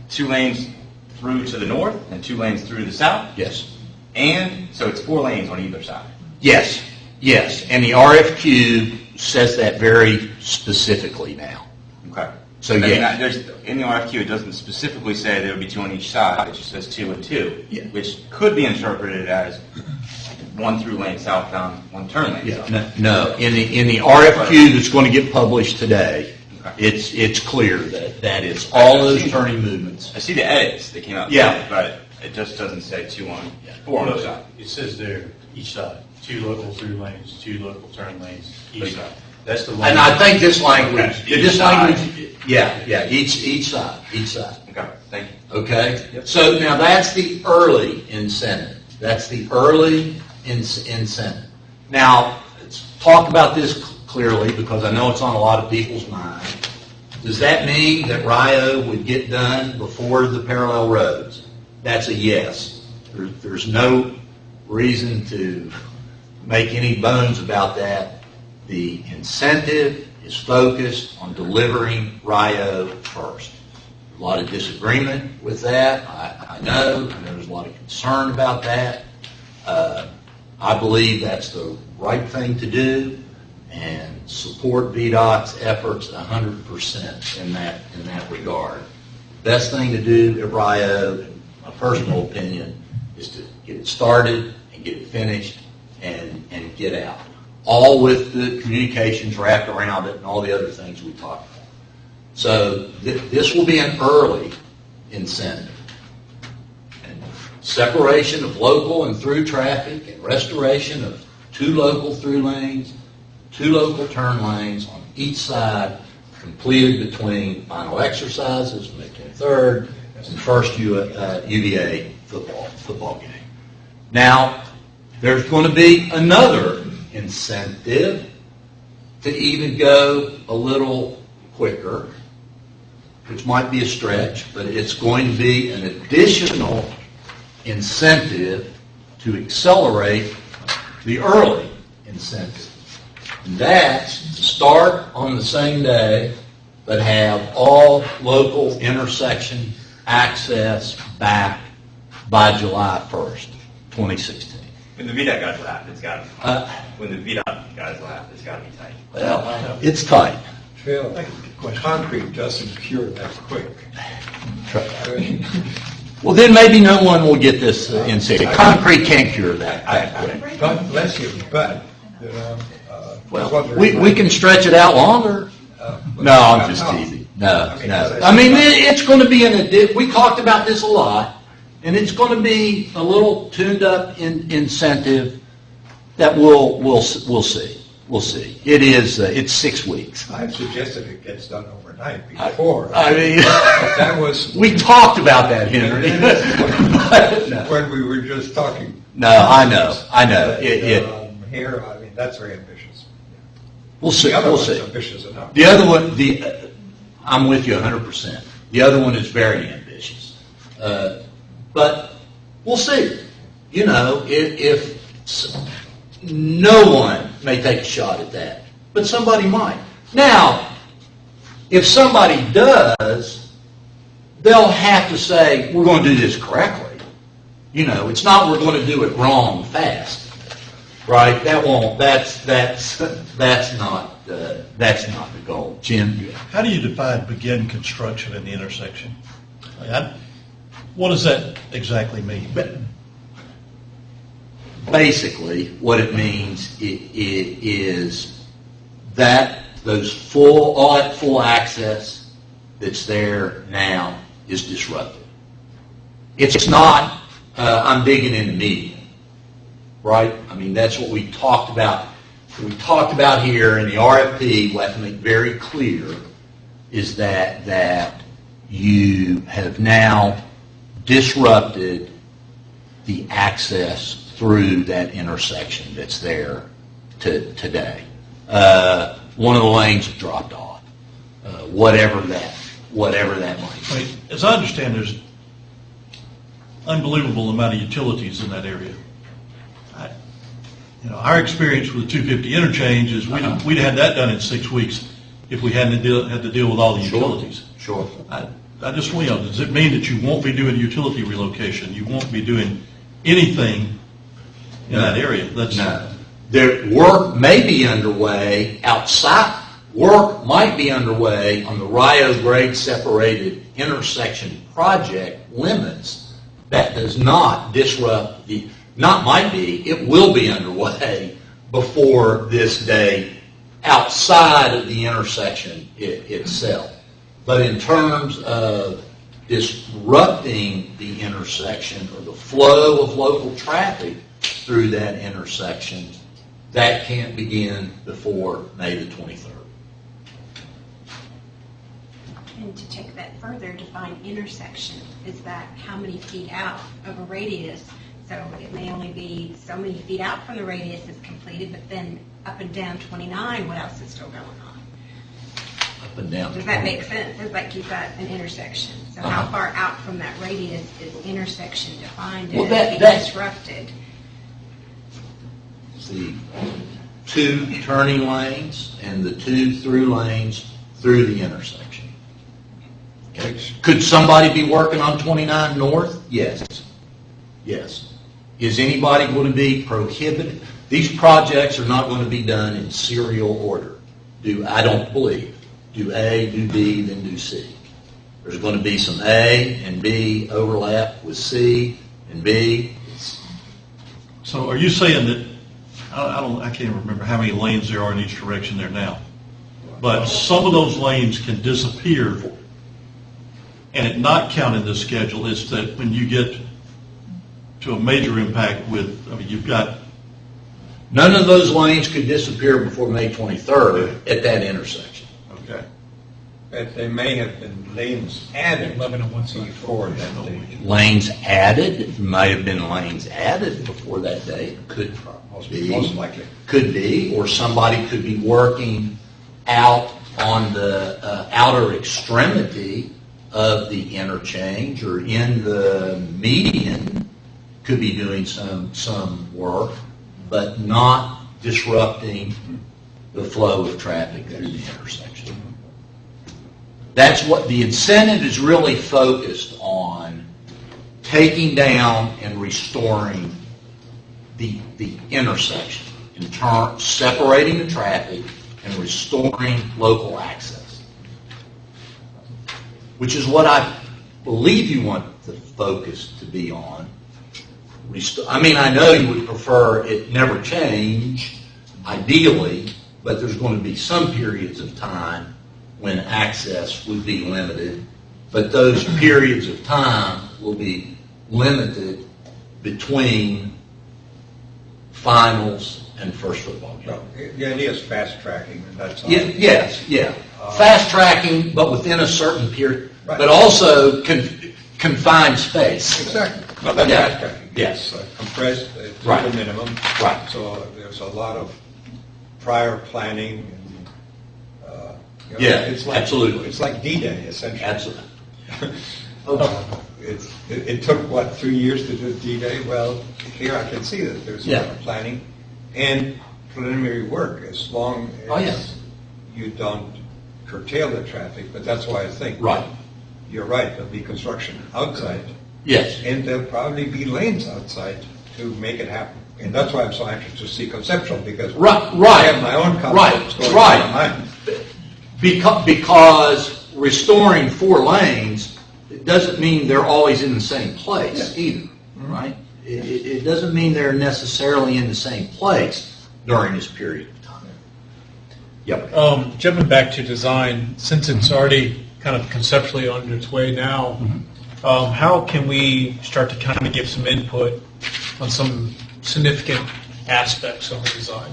2 lanes through to the north and 2 lanes through to the south? Yes. And so it's 4 lanes on either side. Yes. Yes. And the RFQ says that very specifically now. Okay. So yeah. In the RFQ, it doesn't specifically say there would be 2 on each side. It just says 2 and 2, Yeah. which could be interpreted as 1 through lane southbound, 1 turn lane southbound. No. In the RFQ that's going to get published today, it's clear that it's all those turning movements. I see the edits that came out. Yeah. Today, but it just doesn't say 2 on 4 on each side. It says there, each side, 2 local through lanes, 2 local turn lanes, each side. That's the And I think this language, Each side. each side. Okay, thank you. Okay? So now that's the early incentive. That's the early incentive. Now, let's talk about this clearly because I know it's on a lot of people's minds. Does that mean that RIO would get done before the parallel roads? That's a yes. There's no reason to make any bones about that. The incentive is focused on delivering RIO first. A lot of disagreement with that. I know there's a lot of concern about that. I believe that's the right thing to do and support VDOT's efforts 100% in that regard. Best thing to do at RIO, in my personal opinion, is to get it started and get it finished and get out. All with the communications wrapped around it and all the other things we talked about. So this will be an early incentive. And separation of local and through traffic and restoration of 2 local through lanes, 2 local turn lanes on each side completed between final exercises, May 23rd, and first UVA football game. Now, there's going to be another incentive to even go a little quicker, which might be a stretch, but it's going to be an additional incentive to accelerate the early incentive. And that's to start on the same day, but have all local intersection access back by July 1st, 2016. When the VDOT guys laugh, it's got to when the VDOT guys laugh, it's got to be tight. Well, it's tight. Phil, concrete doesn't cure that quick. I mean, Well, then maybe no one will get this incentive. Concrete can't cure that quick. God bless you, but, Well, we can stretch it out longer. No, I'm just teasing. No. I mean, it's going to be we talked about this a lot, and it's going to be a little tuned up incentive that we'll see. We'll see. It's 6 weeks. I've suggested it gets done overnight before. I mean, that was we talked about that, Henry. No. when we were just talking. No, I know. Here, I mean, that's very ambitious. We'll see. The other We'll one's see. ambitious enough. The other one, I'm with you 100%. The other one is very ambitious. But we'll see. You know, if no one may take a shot at that, but somebody might. Now, if somebody does, they'll have to say, we're going to do this correctly. You know, it's not we're going to do it wrong fast. Right? That's not the goal. Jim? How do you define begin construction in the intersection? What does that exactly mean? Basically, what it means is that all that full access that's there now is disrupted. It's not, I'm digging in the median. right? I mean, that's what we talked about. What we talked about here in the RFP, we have to make very clear is that you have now disrupted the access through that intersection that's there today. One of the lanes dropped off, whatever that might be. As I understand, there's unbelievable amount of utilities in that area. Our experience with the 250 interchange is we'd have had that done in 6 weeks if we hadn't had to deal with all the utilities. Sure. I just want to know, does it mean that you won't be doing utility relocation? You won't be doing anything in that area? No. Work may be underway outside. Work might be underway on the Rio Grade separated intersection project limits. That does not disrupt it will be underway before this day outside of the intersection itself. But in terms of disrupting the intersection or the flow of local traffic through that intersection, that can't begin before May the 23rd. And to take that further, define intersection. Is that how many feet out of a radius? So it may only be so many feet out from the radius is completed, but then up and down 29, what else is still going on? Up and down. Does that make sense? It's like you've got an intersection. So how far out from that radius is intersection defined as being disrupted? The 2 turning lanes and the 2 through lanes through the intersection. Okay. Could somebody be working on 29 North? Yes. Yes. Is anybody going to be prohibited? These projects are not going to be done in serial order. I don't believe. Do A, do B, then do C. There's going to be some A and B overlap with C and B. So are you saying that, I can't remember how many lanes there are in each direction there now, but some of those lanes can disappear and it not count in this schedule is that when you get to a major impact you've got... None of those lanes could disappear before May 23rd at that intersection. Okay. But there may have been lanes added 11 on one side. before that date. Lanes added, might have been lanes added before that date, could be. Most likely. Could be, or somebody could be working out on the outer extremity of the interchange or in the median, could be doing some work, but not disrupting the flow of traffic through the intersection. That's what the incentive is really focused on, taking down and restoring the intersection, separating the traffic and restoring local access, which is what I believe you want the focus to be on. I know you would prefer it never change, ideally, but there's going to be some periods of time when access would be limited, but those periods of time will be limited between finals and first football game. No, the idea is fast tracking, and that's all. Yes. Fast tracking, but within a certain period, Right. but also confined space. Exactly. No, that's Yeah. fast tracking. Yes. It's compressed to Right. the minimum. Right. So there's a lot of prior planning. And, Yeah, it's like, absolutely. It's like D-Day, essentially. Absolutely. It took, 3 years to do D-Day? Well, here I can see that there's a lot of planning and preliminary work, as long as you don't curtail the traffic. But that's why I think Right. you're right, there'll be construction outside. Yes. And there'll probably be lanes outside to make it happen. And that's why I'm so anxious to see conceptual, because I have my own concepts going on in my mind. Because restoring 4 lanes, it doesn't mean they're always in the same place either, right? It doesn't mean they're necessarily in the same place during this period of time. Yep. Jumping back to design, since it's already kind of conceptually on its way now, how can we start to kind of give some input on some significant aspects of the design.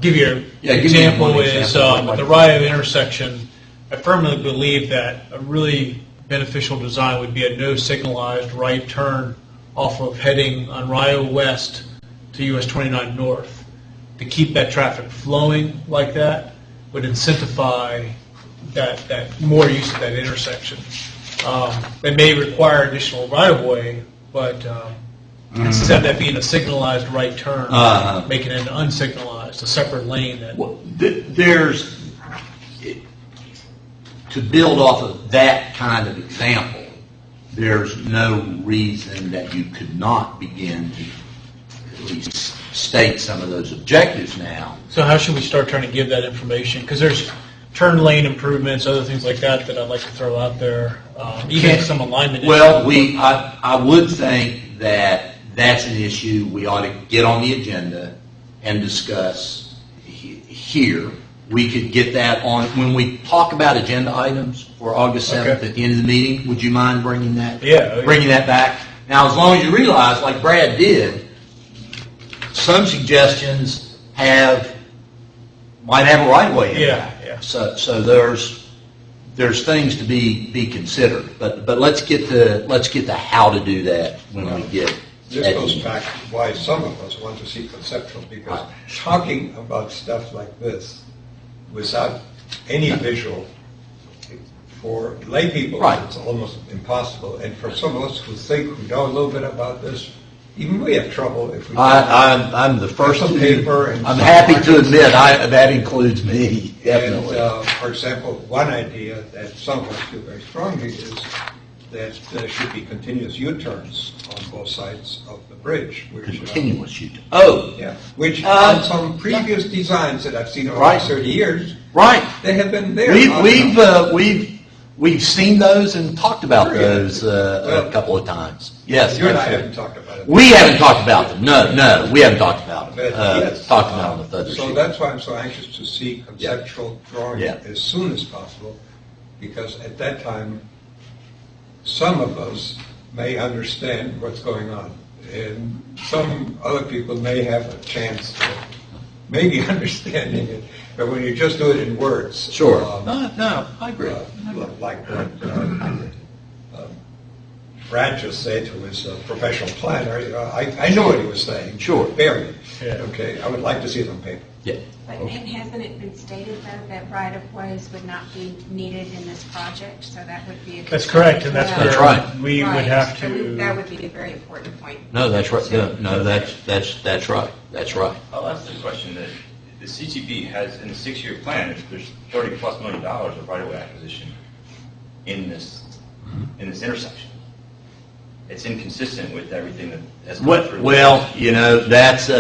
Give you an Yeah, give me example one is example. at the Rio intersection. I firmly believe that a really beneficial design would be a no signalized right turn off of heading on Rio West to US 29 North. To keep that traffic flowing like that would incentivize that more use of that intersection. It may require additional right-of-way, but instead of that being a signalized right turn, making it unsignalized, a separate lane. That Well, to build off of that kind of example, there's no reason that you could not begin to at least state some of those objectives now. So how should we start trying to give that information? Because there's turn lane improvements, other things like that I'd like to throw out there, even some alignment Well, issues. I would think that that's an issue we ought to get on the agenda and discuss here. We could get that on, when we talk about agenda items for August 7th Okay. at the end of the meeting, would you mind bringing that? Yeah. Bringing that back? Now, as long as you realize, like Brad did, some suggestions might have a right-of-way in Yeah, it. yeah. So there's things to be considered, but let's get the how to do that when we get. This at goes the- back to why some of us want to see conceptual, because talking about stuff like this without any visual, for lay people, Right. it's almost impossible. And for some of us who think, who know a little bit about this, even we have trouble if we. I'm the first Some to. paper and I'm some happy to markings. admit that includes me, definitely. And, for example, one idea that some of us feel very strongly is that there should be continuous U-turns on both sides of the bridge. Which, Continuous U-turn. Oh, yeah, which on some previous designs that I've seen over Right. 30 years, right. they have been there. We've seen those and talked about Sure, yeah. those a Well, couple of times. Yes, You and I absolutely. haven't talked about it. We haven't talked about them. No, we haven't talked about them. But yes, Talked about them with other so sheet. that's why I'm so anxious to see conceptual drawing Yeah. as soon as possible, because at that time, some of us may understand what's going on, and some other people may have a chance of maybe understanding it, but when you just do it in words. Sure. No, I agree. Like what Brad just said, who is a professional planner, I know what he was saying. Sure. Barely. Yeah. Okay, I would like to see it on paper. Yeah. But and hasn't it been stated, though, that right-of-ways would not be needed in this project, so that would be a... That's correct, and that's That's where right. we would Right. have So that to. would be a very important point. No, that's right. No, that's right. That's right. I'll ask the question that the CTP has, in the 6-year plan, there's $30+ million of right-of-way acquisition in this intersection. It's inconsistent with everything that has gone through. Well, that's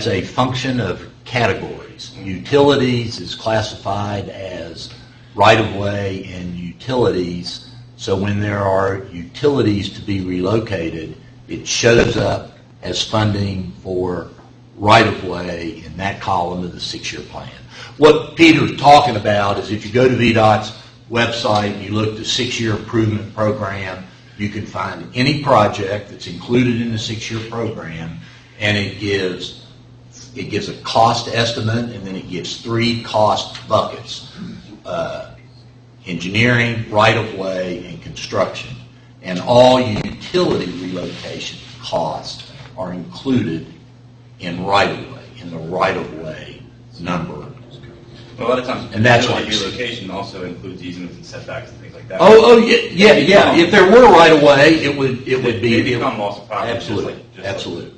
a function of categories. Utilities is classified as right-of-way and utilities. So when there are utilities to be relocated, it shows up as funding for right-of-way in that column of the 6-year plan. What Peter's talking about is if you go to VDOT's website and you look at the 6-year improvement program, you can find any project that's included in the 6-year program, and it gives a cost estimate, and then it gives 3 cost buckets: engineering, right-of-way, and construction. And all utility relocation costs are included in right-of-way, in the right-of-way number. A lot of times, And that's utility what- relocation also includes easements and setbacks and things like that. Yeah. If there were right-of-way, it would be. They become loss of property. Absolutely, absolutely.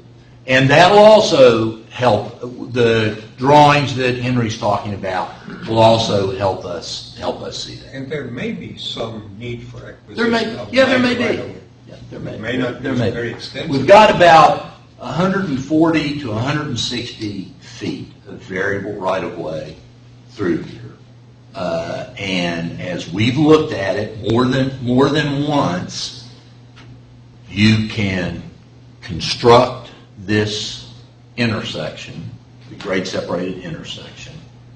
And that will also help, the drawings that Henry's talking about will also help us see that. And there may be some need for acquisition There may of be. right-of-way. Yeah, there may It be. may not be There may very be. extensive. We've got about 140 to 160 feet of variable right-of-way through here. And as we've looked at it more than once, you can construct this intersection, the grade separated intersection,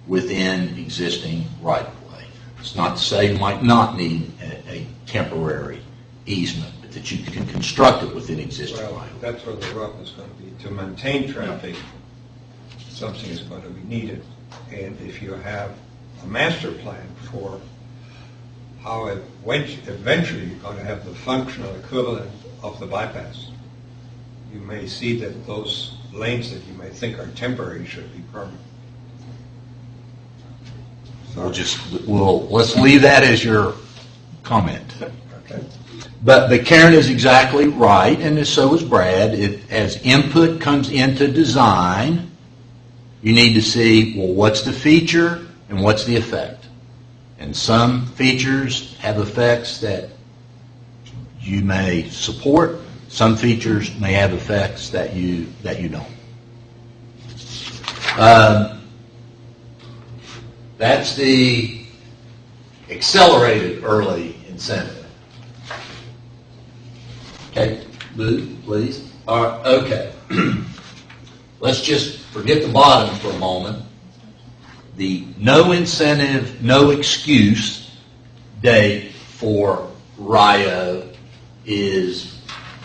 within existing right-of-way. It's not to say you might not need a temporary easement that you can construct it within existing Well, right of way. that's where the rub is going to be. To maintain traffic, something is going to be needed. And if you have a master plan for how eventually you're going to have the functional equivalent of the bypass, you may see that those lanes that you may think are temporary should be permanent. Let's leave that as your comment. Okay. But Karen is exactly right, and so is Brad. As input comes into design, you need to see, well, what's the feature and what's the effect? And some features have effects that you may support. Some features may have effects that you don't. That's the accelerated early incentive. Okay, Lou, please. All right, okay. Let's just forget the bottom for a moment. The no incentive, no excuse date for RIO is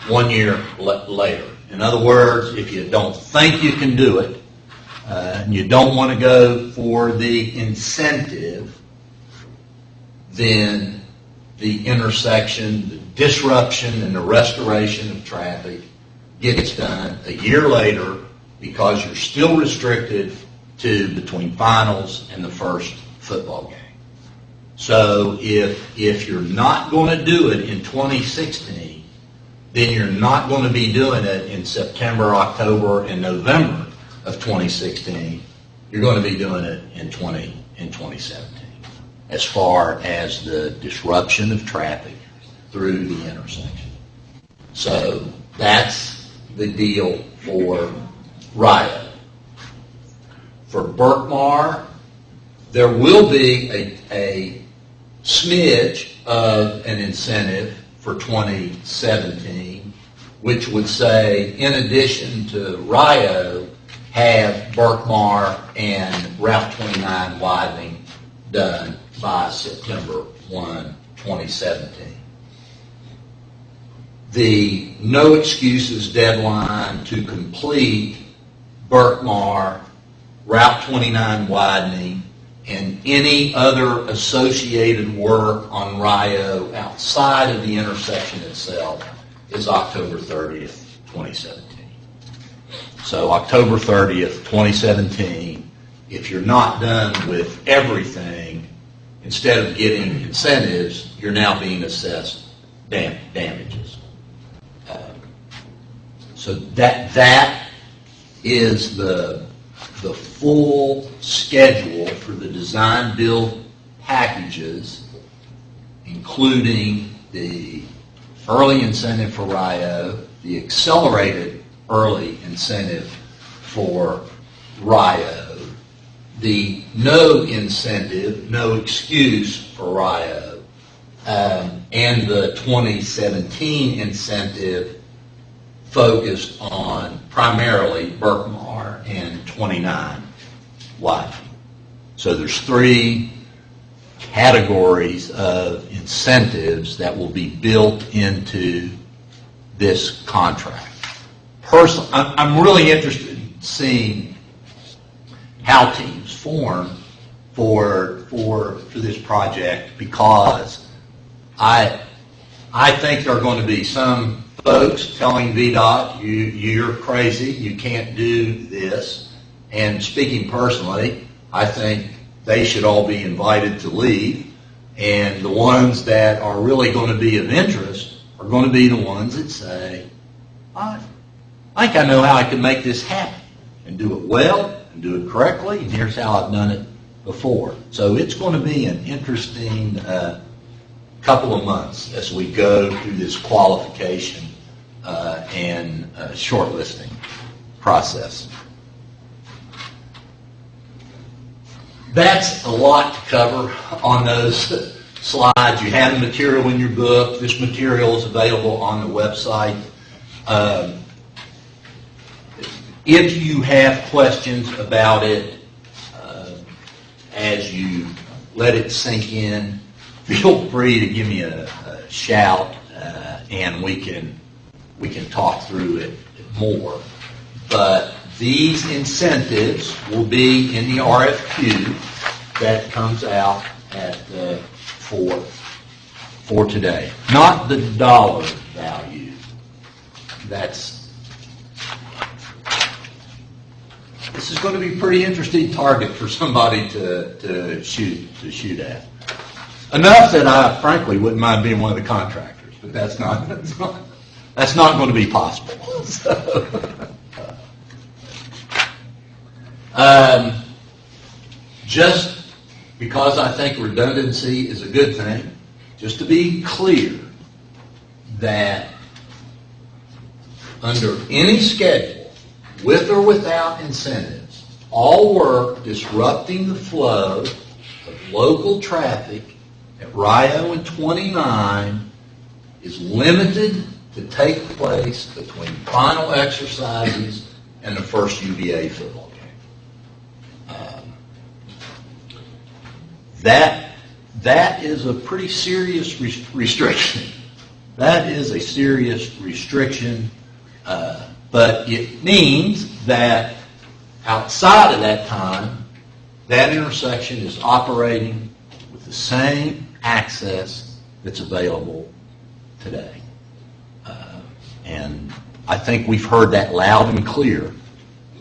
1 year later. In other words, if you don't think you can do it, and you don't want to go for the incentive, then the intersection, the disruption and the restoration of traffic gets done a year later because you're still restricted to between finals and the first football game. So if you're not going to do it in 2016, then you're not going to be doing it in September, October, and November of 2016. You're going to be doing it in 2017 as far as the disruption of traffic through the intersection. So that's the deal for RIO. For Berkmar, there will be a smidge of an incentive for 2017, which would say, in addition to RIO, have Berkmar and Route 29 widening done by September 1, 2017. The no excuses deadline to complete Berkmar, Route 29 widening, and any other associated work on RIO outside of the intersection itself is October 30th, 2017. So October 30th, 2017, if you're not done with everything, instead of getting incentives, you're now being assessed damages. So that is the full schedule for the design build packages, including the early incentive for RIO, the accelerated early incentive for RIO, the no incentive, no excuse for RIO, and the 2017 incentive focused on primarily Berkmar and 29 widening. So there's three categories of incentives that will be built into this contract. Personally, I'm really interested in seeing how teams form for this project, because I think there are going to be some folks telling VDOT, you're crazy, you can't do this. And speaking personally, I think they should all be invited to leave. And the ones that are really going to be of interest are going to be the ones that say, I think I know how I can make this happen and do it well and do it correctly, and here's how I've done it before. So it's going to be an interesting couple of months as we go through this qualification and shortlisting process. That's a lot to cover on those slides. You have the material in your book. This material is available on the website. If you have questions about it as you let it sink in, feel free to give me a shout. and we can talk through it more. But these incentives will be in the RFQ that comes out for today. Not the dollar value. This is going to be a pretty interesting target for somebody to shoot at. Enough that I frankly wouldn't mind being one of the contractors, but that's not going to be possible. Just because I think redundancy is a good thing, just to be clear that under any schedule, with or without incentives, all work disrupting the flow of local traffic at Rio and 29 is limited to take place between final exercises and the first UVA football game. That is a pretty serious restriction. That is a serious restriction, but it means that outside of that time, that intersection is operating with the same access that's available today. And I think we've heard that loud and clear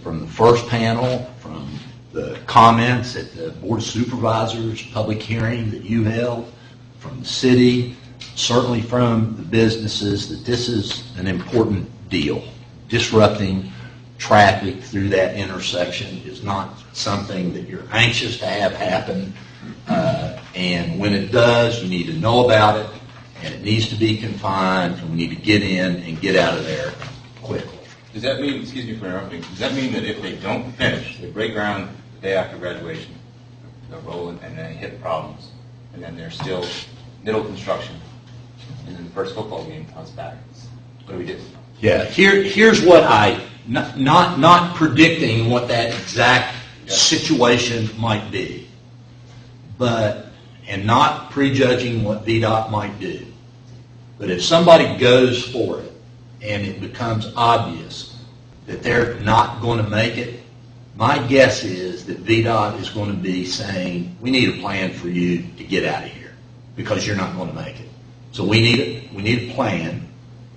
from the first panel, from the comments at the Board of Supervisors public hearing that you held, from the city, certainly from the businesses, that this is an important deal. Disrupting traffic through that intersection is not something that you're anxious to have happen. And when it does, you need to know about it, and it needs to be confined, and we need to get in and get out of there quickly. Does that mean, excuse me for interrupting, does that mean that if they don't finish, they break ground the day after graduation, they're rolling and then they hit problems, and then they're still middle construction, and then the first football game comes back? What do we do? Yeah, here's what not predicting what that exact situation might be, and not prejudging what VDOT might do. But if somebody goes for it and it becomes obvious that they're not going to make it, my guess is that VDOT is going to be saying, we need a plan for you to get out of here because you're not going to make it. So we need a plan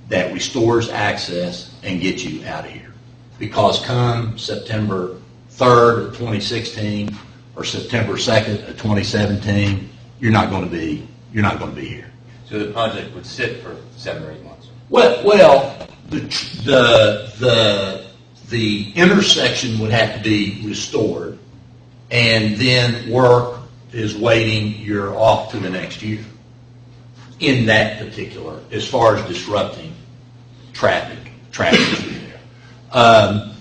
that restores access and gets you out of here. Because come September 3rd of 2016 or September 2nd of 2017, you're not going to be here. So the project would sit for 7 or 8 months? Well, the intersection would have to be restored, and then work is waiting. You're off to the next year in that particular, as far as disrupting traffic through there.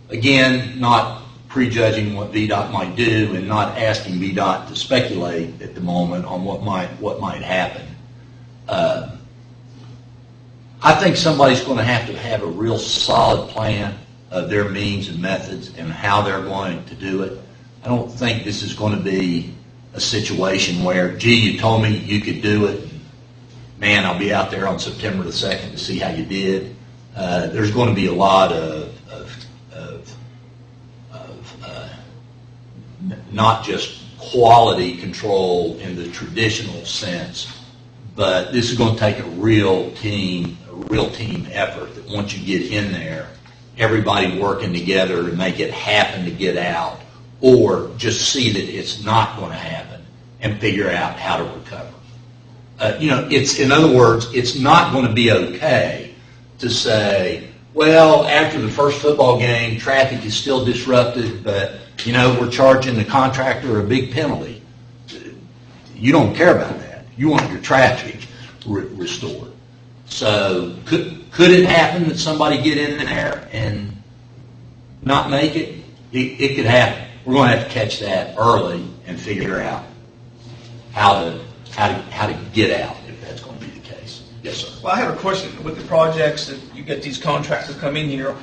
Again, not prejudging what VDOT might do and not asking VDOT to speculate at the moment on what might happen. I think somebody's going to have a real solid plan of their means and methods and how they're going to do it. I don't think this is going to be a situation where, gee, you told me you could do it. Man, I'll be out there on September the 2nd to see how you did. There's going to be a lot of not just quality control in the traditional sense, but this is going to take a real team effort. That once you get in there, everybody working together to make it happen to get out, or just see that it's not going to happen and figure out how to recover. In other words, it's not going to be okay to say, well, after the first football game, traffic is still disrupted, but we're charging the contractor a big penalty. You don't care about that. You want your traffic restored. So could it happen that somebody get in there and not make it? It could happen. We're going to have to catch that early and figure out how to get out if that's going to be the case. Yes, sir. Well, I have a question. With the projects that you get these contractors come in here,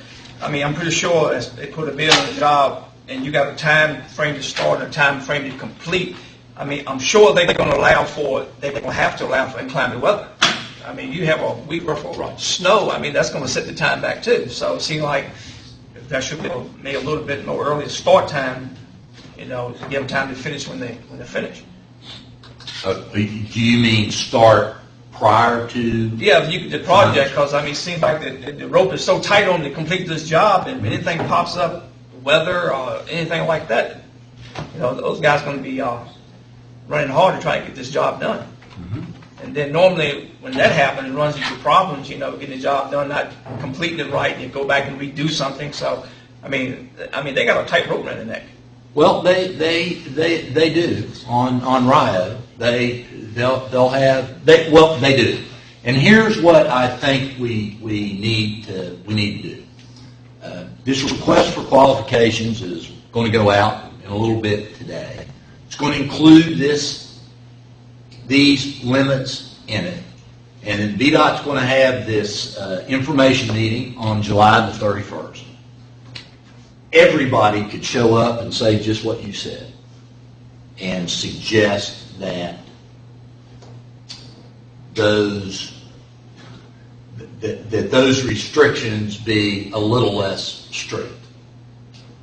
I mean, I'm pretty sure as they put a bid on the job and you got a time frame to start and a time frame to complete, I mean, I'm sure they're going to allow for it. They're going to have to allow for inclement weather. I mean, you have a week worth of snow, I mean, that's going to set the time back too. So it seems like there should be maybe a little bit more early start time, you know, to give them time to finish when they finish. Do you mean start prior to? Yeah, the project, because I mean, it seems like the rope is so tight on to complete this job, and if anything pops up, weather or anything like that, you know, those guys are going to be running hard to try to get this job done. Mm-hmm. And then normally when that happens, it runs into problems, you know, getting the job done, not completing it right, and you go back and redo something. So, I mean, they got a tight rope around the neck. Well, they do on Rio. They do. And here's what I think we need to do. This request for qualifications is going to go out in a little bit today. It's going to include these limits in it. And then VDOT's going to have this information meeting on July the 31st. Everybody could show up and say just what you said and suggest that those restrictions be a little less strict.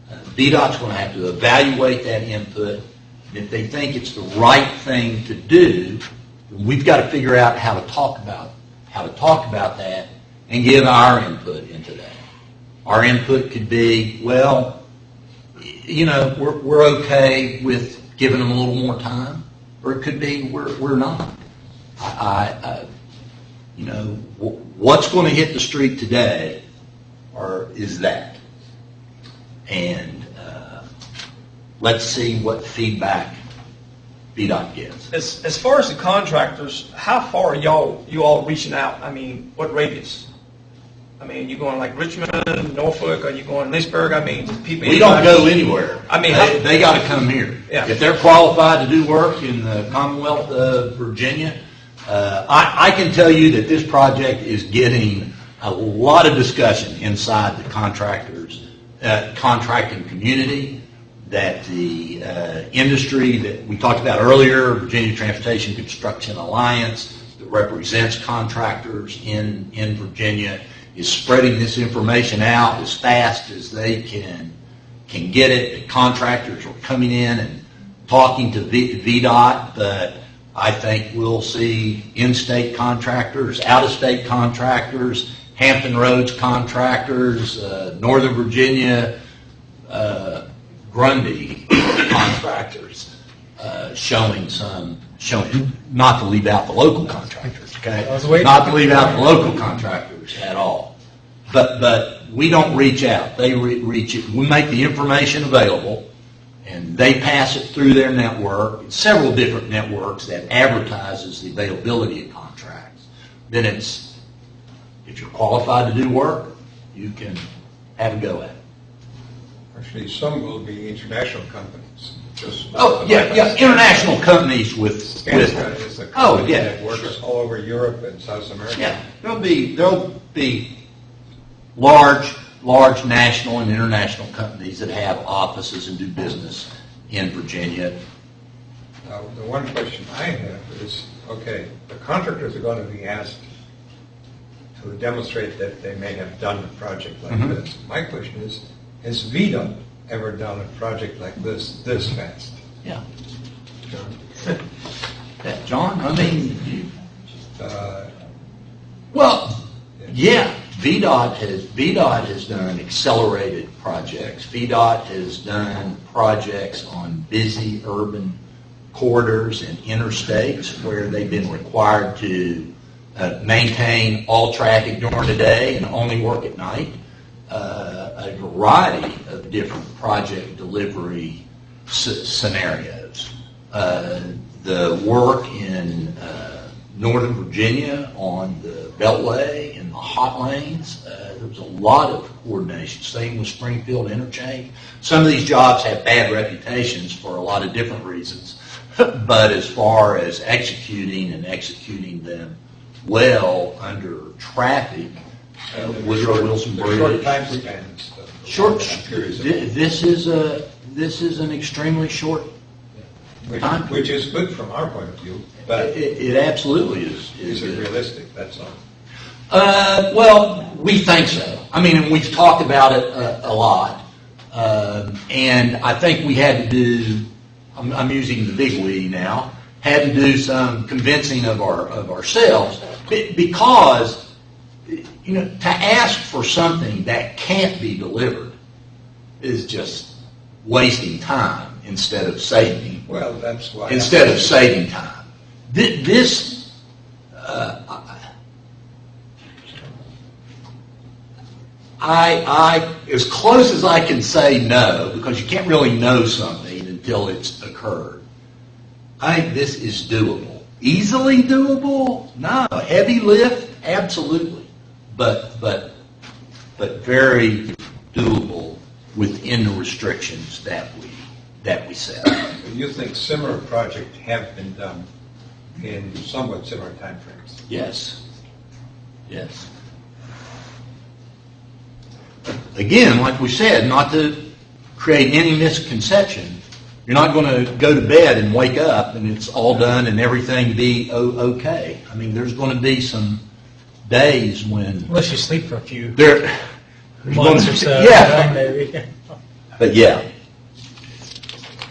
VDOT's going to have to evaluate that input. If they think it's the right thing to do, we've got to figure out how to talk about that and give our input into that. Our input could be, well, you know, we're okay with giving them a little more time, or it could be we're not. You know, what's going to hit the street today, is that, and let's see what feedback VDOT gives. As far as the contractors, how far are you all reaching out? I mean, what radius? I mean, you going like Richmond, Norfolk, or you going Lynchburg? I mean, people. We don't go anywhere. I mean, they got to come here. Yeah. If they're qualified to do work in the Commonwealth of Virginia, I can tell you that this project is getting a lot of discussion inside the contracting community. That the industry that we talked about earlier, Virginia Transportation Construction Alliance, that represents contractors in Virginia, is spreading this information out as fast as they can get it. The contractors are coming in and talking to VDOT, but I think we'll see in-state contractors, out-of-state contractors, Hampton Roads contractors, Northern Virginia Grundy contractors showing not to leave out the local contractors, okay? Not to leave out the local contractors at all. But we don't reach out. They reach it. We make the information available, and they pass it through their network, several different networks that advertises the availability of contracts. Then it's, if you're qualified to do work, you can have a go at it. Actually, some will be international companies. International companies with Skanska is a company that works sure. all over Europe and South America. Yeah, there'll be large national and international companies that have offices and do business in Virginia. Now, the one question I have is, okay, the contractors are going to be asked to demonstrate that they may have done a project like this. My question is, has VDOT ever done a project like this fast? Yeah. John? John, I mean, VDOT has done accelerated projects. VDOT has done projects on busy urban corridors and interstates where they've been required to maintain all traffic during the day and only work at night. A variety of different project delivery scenarios. The work in Northern Virginia on the Beltway and the hot lanes, there was a lot of coordination. Same with Springfield Interchange. Some of these jobs have bad reputations for a lot of different reasons, but as far as executing them well under traffic, Woodrow Wilson Bridge. Short time spans. This is an extremely short Which is good from our point of view, but It absolutely is. is it good. realistic? That's all. Well, we think so. I mean, and we've talked about it a lot. And I think we had to do, I'm using the big we now, had to do some convincing of ourselves because, you know, to ask for something that can't be delivered is just wasting time instead of saving. Well, that's why. Instead of saving time. This, I, as close as I can say no, because you can't really know something until it's occurred. I think this is doable. Easily doable? No. Heavy lift? Absolutely. But very doable within the restrictions that we set. You think similar projects have been done in somewhat similar timeframes? Yes. Yes. Again, like we said, not to create any misconception, you're not going to go to bed and wake up and it's all done and everything be okay. I mean, there's going to be some days when Unless you sleep for a few there's months gonna- or so. Yeah. Maybe. But yeah.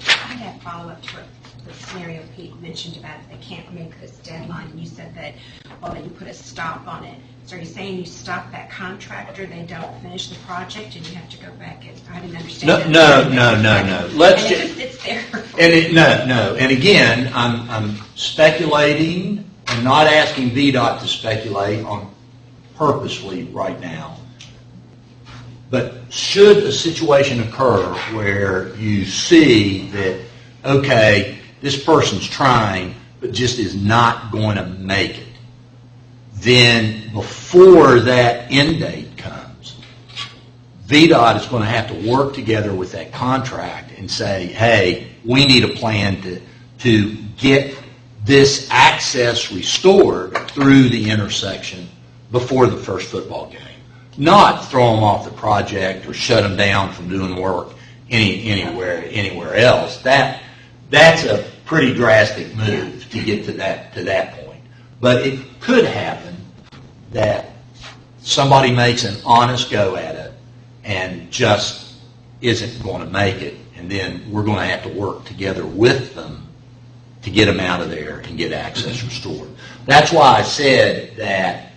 I had a follow-up to what the scenario Pete mentioned about if they can't make this deadline, and you said that, well, that you put a stop on it. So are you saying you stop that contractor, they don't finish the project, and you have to go back and, I didn't understand No, that. no. Let's And it just, just sits there. no. And again, I'm speculating and not asking VDOT to speculate on purposely right now. But should a situation occur where you see that, okay, this person's trying, but just is not going to make it, then before that end date comes, VDOT is going to have to work together with that contract and say, hey, we need a plan to get this access restored through the intersection before the first football game. Not throw them off the project or shut them down from doing work anywhere else. That's a pretty drastic move to get to that point. But it could happen that somebody makes an honest go at it and just isn't going to make it, and then we're going to have to work together with them to get them out of there and get access restored. That's why I said that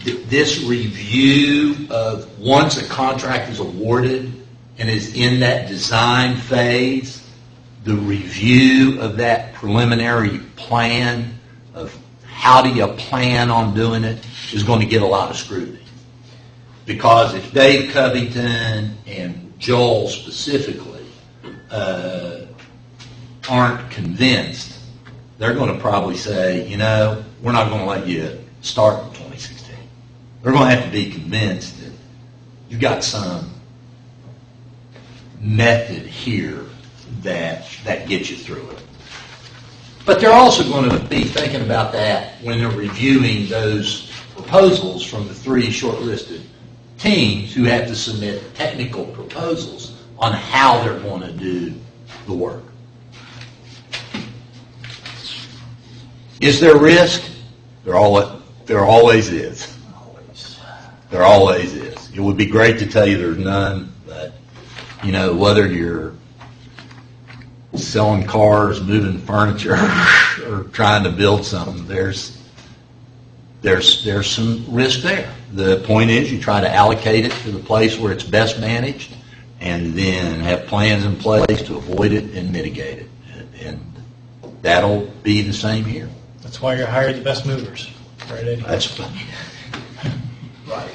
this review of once a contract is awarded and is in that design phase, the review of that preliminary plan of how do you plan on doing it is going to get a lot of scrutiny. Because if Dave Covington and Joel specifically aren't convinced, they're going to probably say, you know, we're not going to let you start in 2016. They're going to have to be convinced that you've got some method here that gets you through it. But they're also going to be thinking about that when they're reviewing those proposals from the three shortlisted teams who have to submit technical proposals on how they're going to do the work. Is there risk? There always is. There always is. It would be great to tell you there's none, but, you know, whether you're selling cars, moving furniture, or trying to build something, there's some risk there. The point is you try to allocate it to the place where it's best managed and then have plans in place to avoid it and mitigate it. And that'll be the same here. That's why you hire the best movers, right, Eddie? That's fun. Right.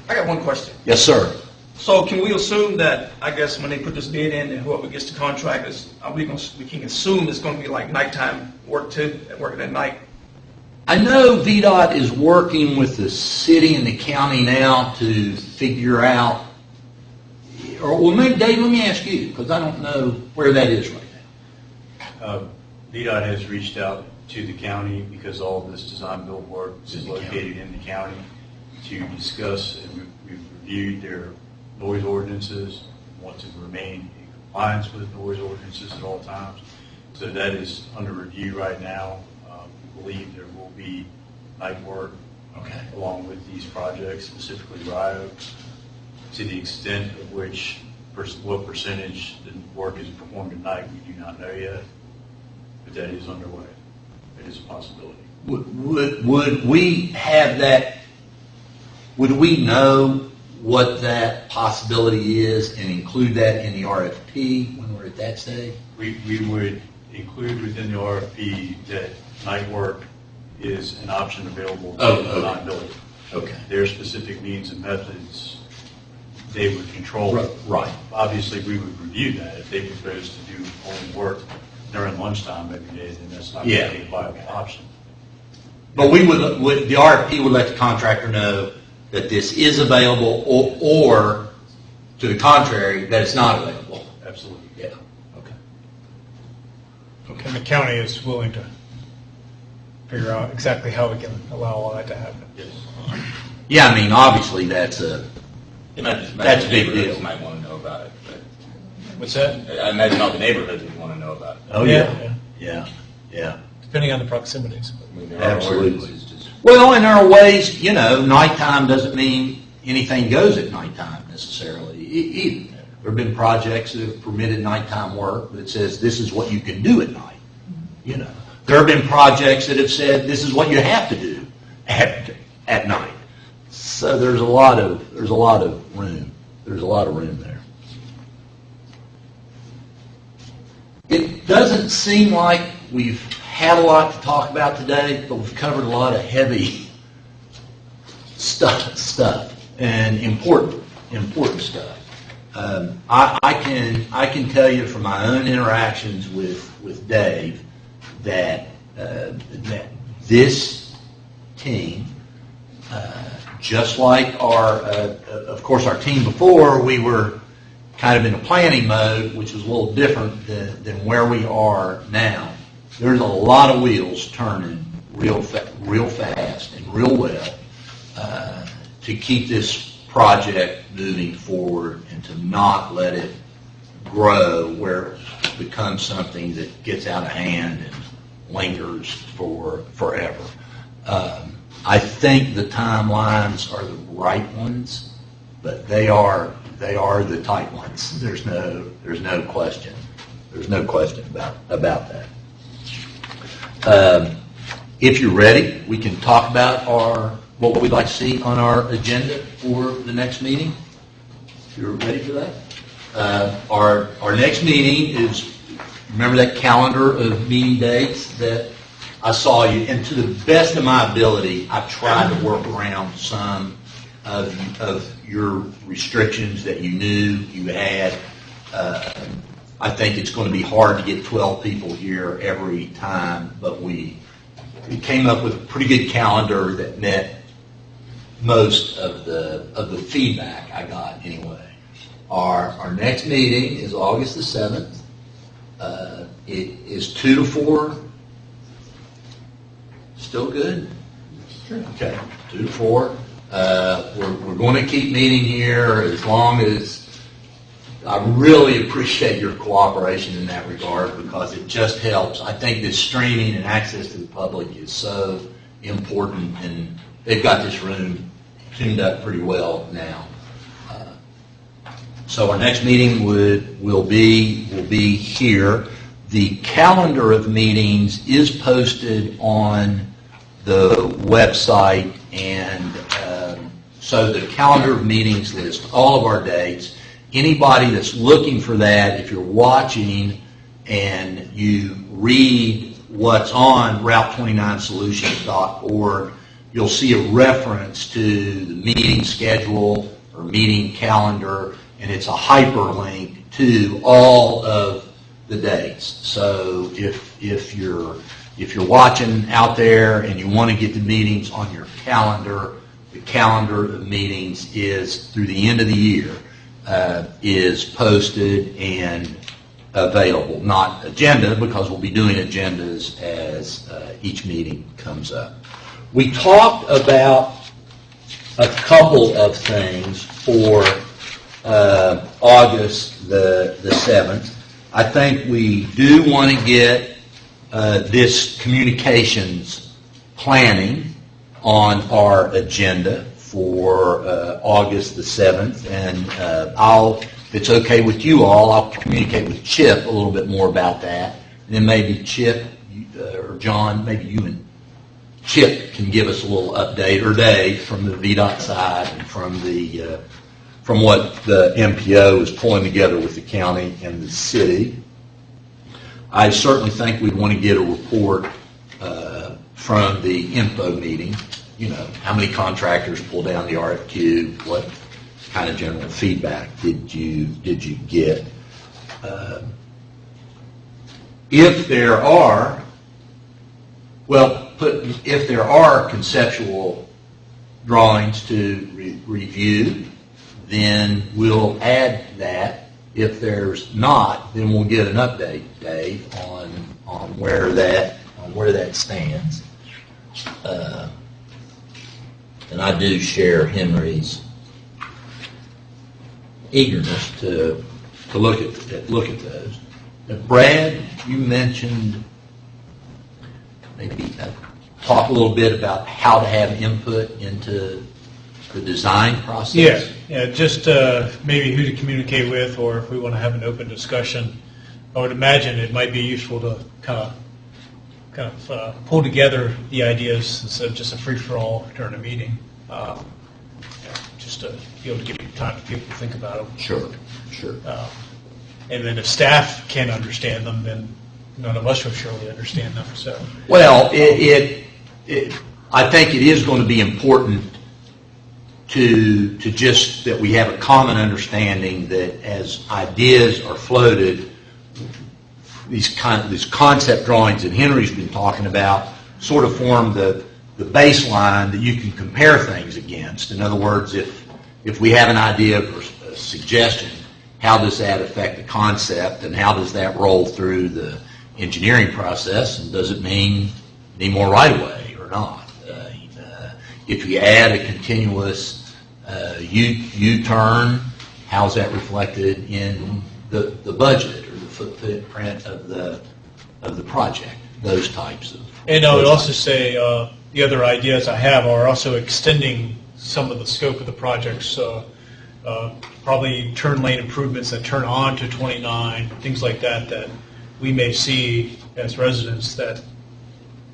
I got one question. Yes, sir. So can we assume that, I guess, when they put this bid in and whoever gets the contract, we can assume it's going to be like nighttime work too, working at night? I know VDOT is working with the city and the county now to figure out, or well, maybe Dave, let me ask you, because I don't know where that is right now. VDOT has reached out to the county because all of this design build work is located in the county to discuss, and we've reviewed their noise ordinances, want to remain compliance with noise ordinances at all times. So that is under review right now. We believe there will be night work along with these projects, specifically Rio. To the extent of which, what percentage the work is performed at night, we do not know yet, but that is underway. It is a possibility. Would we have that, would we know what that possibility is and include that in the RFP when we're at that stage? We would include within the RFP that night work is an option available to the design builder. Okay. Their specific means and methods, they would control. Right. Obviously, we would review that. If they propose to do only work during lunchtime every day, then that's not going to be a viable option. But we would, the RFP would let the contractor know that this is available, or to the contrary, that it's not available. Absolutely. Yeah. Okay. Okay. And the county is willing to figure out exactly how we can allow all that to happen. Yes. Yeah, I mean, obviously, that's a That's a big deal. Might want to know about it. But What's that? I imagine all the neighborhoods would want to know about it. Oh, yeah. Depending on the proximities. I mean, there are Absolutely. ordinances just- Well, and there are ways, nighttime doesn't mean anything goes at nighttime necessarily either. There have been projects that have permitted nighttime work that says this is what you can do at night. There have been projects that have said this is what you have to do at night. So there's a lot of room. There's a lot of room there. It doesn't seem like we've had a lot to talk about today, but we've covered a lot of heavy stuff and important stuff. I can tell you from my own interactions with Dave that this team, just like of course our team before, we were kind of in a planning mode, which was a little different than where we are now. There's a lot of wheels turning real fast and real well to keep this project moving forward and to not let it grow where it becomes something that gets out of hand and lingers forever. I think the timelines are the right ones, but they are the tight ones. There's no question. There's no question about that. If you're ready, we can talk about what we'd like to see on our agenda for the next meeting. If you're ready for that. Our next meeting is, remember that calendar of meeting dates that I saw you, and to the best of my ability, I tried to work around some of your restrictions that you knew you had. I think it's going to be hard to get 12 people here every time, but we came up with a pretty good calendar that met most of the feedback I got anyway. Our next meeting is August the 7th. It is 2 to 4. Still good? Okay, 2 to 4. We're going to keep meeting here as long as. I really appreciate your cooperation in that regard because it just helps. I think that streaming and access to the public is so important, and they've got this room tuned up pretty well now. So our next meeting will be here. The calendar of meetings is posted on the website, and so the calendar of meetings lists all of our dates. Anybody that's looking for that, if you're watching and you read what's on route29solutions.org, you'll see a reference to the meeting schedule or meeting calendar, and it's a hyperlink to all of the dates. So if you're watching out there and you want to get the meetings on your calendar, the calendar of meetings is through the end of the year. Is posted and available. Not agenda, because we'll be doing agendas as each meeting comes up. We talked about a couple of things for August the 7th. I think we do want to get this communications planning on our agenda for August the 7th, and if it's okay with you all, I'll communicate with Chip a little bit more about that, and then maybe Chip or John, maybe you and Chip can give us a little update, or Dave, from the VDOT side and from what the MPO is pulling together with the county and the city. I certainly think we'd want to get a report from the info meeting. You know, how many contractors pulled down the RFQ? What kind of general feedback did you get? If there are, if there are conceptual drawings to review, then we'll add that. If there's not, then we'll get an update, Dave, on where that stands. And I do share Henry's eagerness to look at those. Now, Brad, you mentioned maybe talk a little bit about how to have input into the design process. Yeah, just maybe who to communicate with, or if we want to have an open discussion. I would imagine it might be useful to kind of pull together the ideas instead of just a free-for-all during a meeting, just to be able to give time for people to think about them. Sure. And then if staff can't understand them, then none of us will surely understand them. So, well, I think it is going to be important to just that we have a common understanding that as ideas are floated, these concept drawings that Henry's been talking about sort of form the baseline that you can compare things against. In other words, if we have an idea or a suggestion, how does that affect the concept, and how does that roll through the engineering process, and does it mean need more right-of-way or not? If you add a continuous U-turn, how's that reflected in the budget or the footprint of the project? Those types of. And I would also say the other ideas I have are also extending some of the scope of the project. So probably turn lane improvements that turn on to 29, things like that we may see as residents, that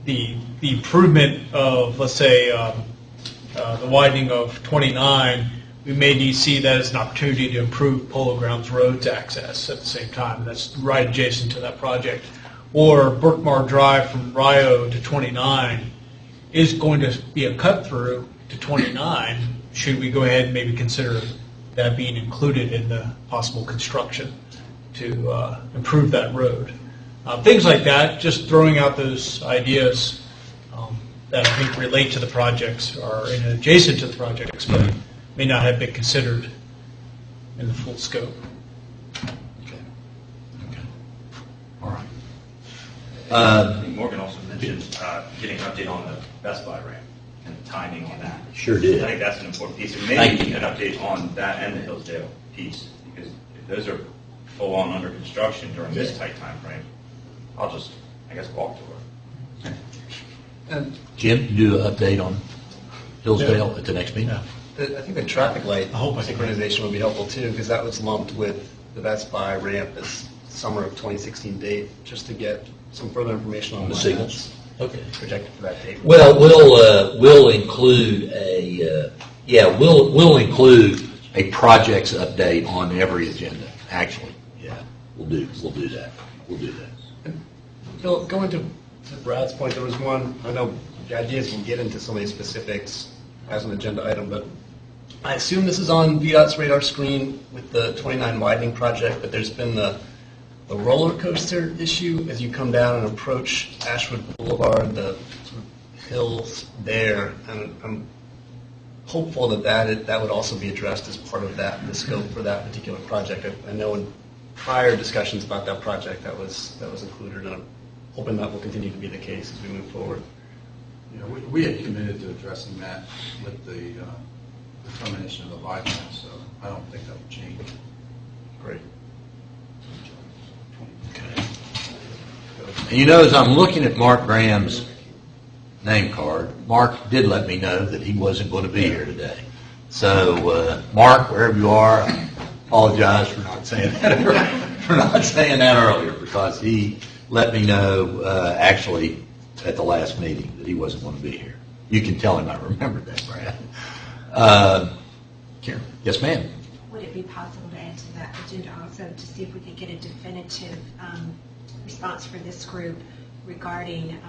the improvement of, let's say, the widening of 29, we may need to see that as an opportunity to improve Polo Grounds Road's access at the same time. That's right adjacent to that project. Or Brookmar Drive from Rio to 29 is going to be a cut through to 29. Should we go ahead and maybe consider that being included in the possible construction to improve that road? Things like that, just throwing out those ideas that I think relate to the projects or adjacent to the projects, but may not have been considered in the full scope. Okay. All right. I think Morgan also mentioned getting an update on the Best Buy ramp and the timing on that. Sure did. I think that's an important piece. And Thank maybe you. an update on that and the Hillsdale piece, because if those are full on under construction during this tight time frame, I'll just, I guess, walk to work. And Jim, you do an update on Hillsdale at the next meeting? I think the traffic light I hope I can. synchronization would be helpful too, because that was lumped with the Best Buy ramp as summer of 2016 date, just to get some further information on The when signals? that's Okay. projected for that date. Well, we'll include we'll include a projects update on every agenda. Actually, yeah, we'll do that. Phil, going to Brad's point, there was one, I know the idea is we'll get into some of these specifics as an agenda item, but I assume this is on VDOT's radar screen with the 29 widening project, but there's been the roller coaster issue as you come down and approach Ashwood Boulevard, the sort of hills there, and I'm hopeful that would also be addressed as part of the scope for that particular project. I know in prior discussions about that project that was included, and I'm hoping that will continue to be the case as we move forward. You know, we had committed to addressing that with the termination of the bypass, so I don't think that will change. You know, as I'm looking at Mark Graham's name card, Mark did let me know that he wasn't going to be here today. So, Mark, wherever you are, I apologize for not saying that earlier, because he let me know actually at the last meeting that he wasn't going to be here. You can tell him I remembered that, Brad. Karen, yes, ma'am. Would it be possible to add to that agenda also to see if we could get a definitive response for this group regarding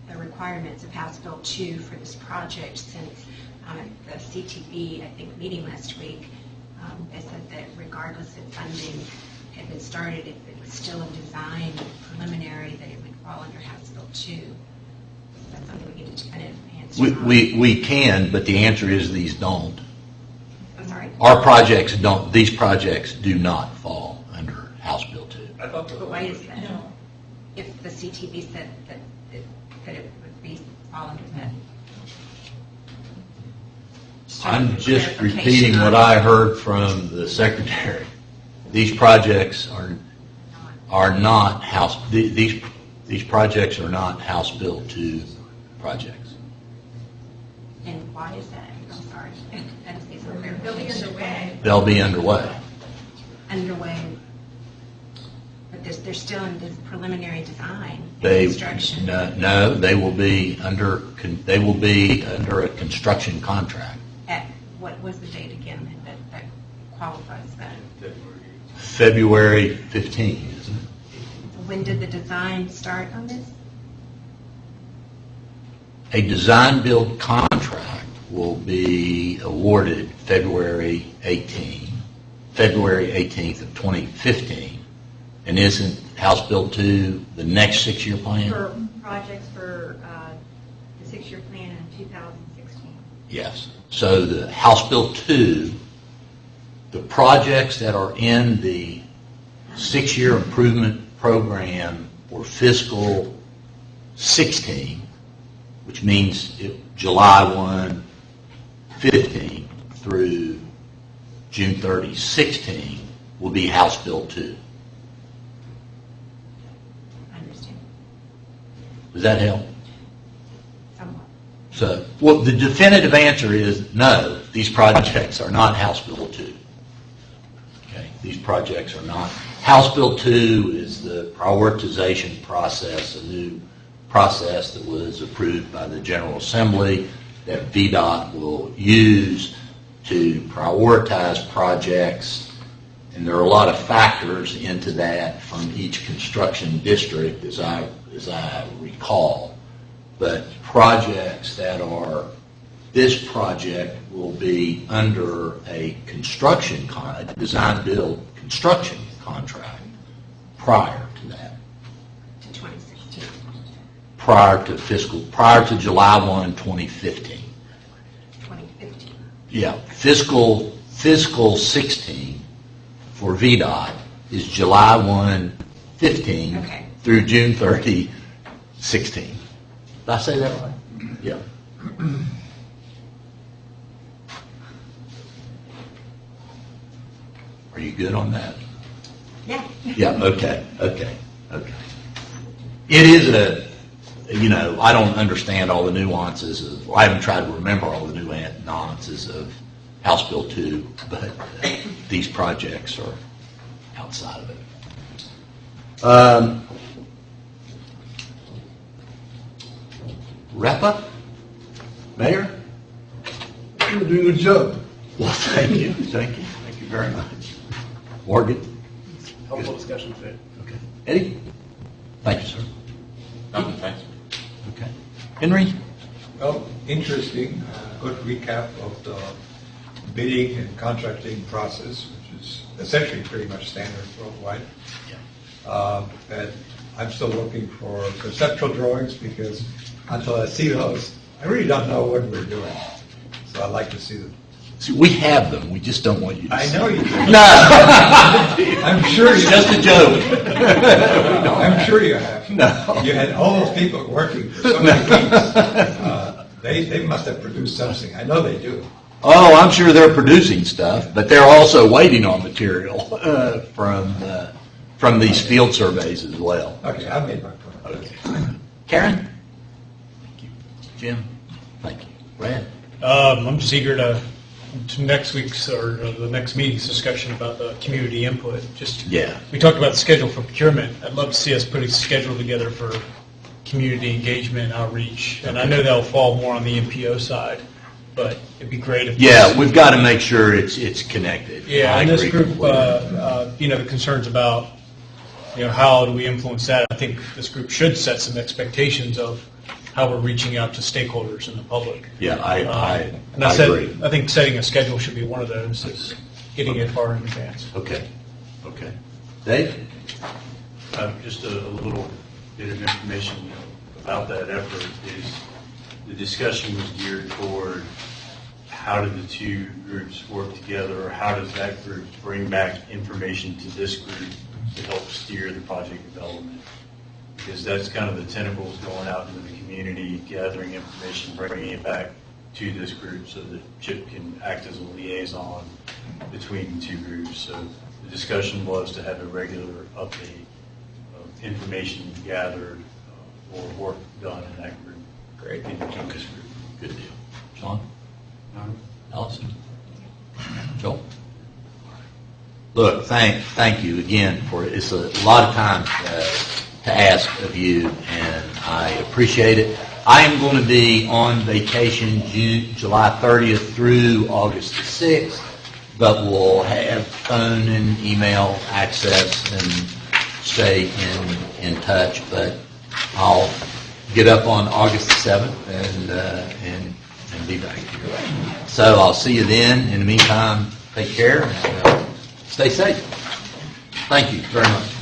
the requirements of House Bill 2 for this project, since the CTB, I think, meeting last week, they said that regardless if funding had been started, if it was still in design preliminary, that it would fall under House Bill 2. That's something we get a definitive answer on. We can, but the answer is these don't. I'm sorry? Our projects don't, these projects do not fall under House Bill 2. But why is that? If the CTV said that it would be fall under that. I'm just repeating what I heard from the secretary. These projects are not House, these projects are not House Bill 2 projects. And why is that? I'm sorry. They'll be underway. They'll be underway. Underway. But they're still in this preliminary design and They construction. no, they will be under a construction contract. At what was the date again that qualifies that? February 15, isn't it? When did the design start on this? A design build contract will be awarded February 18th of 2015. And isn't House Bill 2 the next 6-year plan? For projects for the 6-year plan in 2016. Yes. So the House Bill 2, the projects that are in the 6-year improvement program for fiscal 16, which means July 1, 15 through June 30, 16, will be House Bill 2. I understand. Does that help? Somewhat. So, well, the definitive answer is no, these projects are not House Bill 2. Okay, these projects are not. House Bill 2 is the prioritization process, a new process that was approved by the General Assembly that VDOT will use to prioritize projects. And there are a lot of factors into that from each construction district, as I recall. But projects that are, this project will be under a construction, design build construction contract prior to that. To 2016. Prior to July 1, 2015. 2015. Yeah, fiscal 16 for VDOT is July 1, 15 Okay. through June 30, 16. Did I say that right? Yeah. Are you good on that? Yeah. Yeah, okay. It is I don't understand all the nuances I haven't tried to remember all the nuances of House Bill 2, but these projects are outside of it. Wrap up? Mayor? You're doing a good job. Well, thank you very much. Morgan? Helpful discussion today. Okay. Eddie? Thank you, sir. Nothing, thanks. Okay. Henry? Well, interesting, good recap of the bidding and contracting process, which is essentially pretty much standard worldwide. But I'm still looking for conceptual drawings because until I see those, I really don't know what we're doing. So I'd like to see them. See, we have them. We just don't want you to I see know them. you do. No. I'm sure It's you just a joke. I'm sure you have. No. You had all those people working for so many weeks. They must have produced something. I know they do. Oh, I'm sure they're producing stuff, but they're also waiting on material from these field surveys as well. Okay, I've made my point. Okay. Karen? Thank you. Jim? Thank you. Brad? I'm just eager to next week's or the next meeting's discussion about the community input. We talked about the schedule for procurement. I'd love to see us put a schedule together for community engagement outreach, and I know that'll fall more on the MPO side, but it'd be great if we've got to make sure it's connected. I and this agree group, completely. the concerns about how do we influence that? I think this group should set some expectations of how we're reaching out to stakeholders in the public. I agree. I think setting a schedule should be one of those, is getting it far in advance. Okay. Dave? Just a little bit of information about that effort is the discussion was geared toward how did the two groups work together, or how does that group bring back information to this group to help steer the project development. Because that's kind of the tentacles going out into the community, gathering information, bringing it back to this group so that Chip can act as a liaison between the two groups. So the discussion was to have a regular update of information gathered or work done in that group. Great. In the focus group. Good deal. John? Allison? Joel? Look, thank you again for it. It's a lot of time to ask of you, and I appreciate it. I am going to be on vacation July 30th through August the 6th, but we'll have phone and email access and stay in touch. But I'll get up on August the 7th and be back here. So I'll see you then. In the meantime, take care and stay safe. Thank you very much.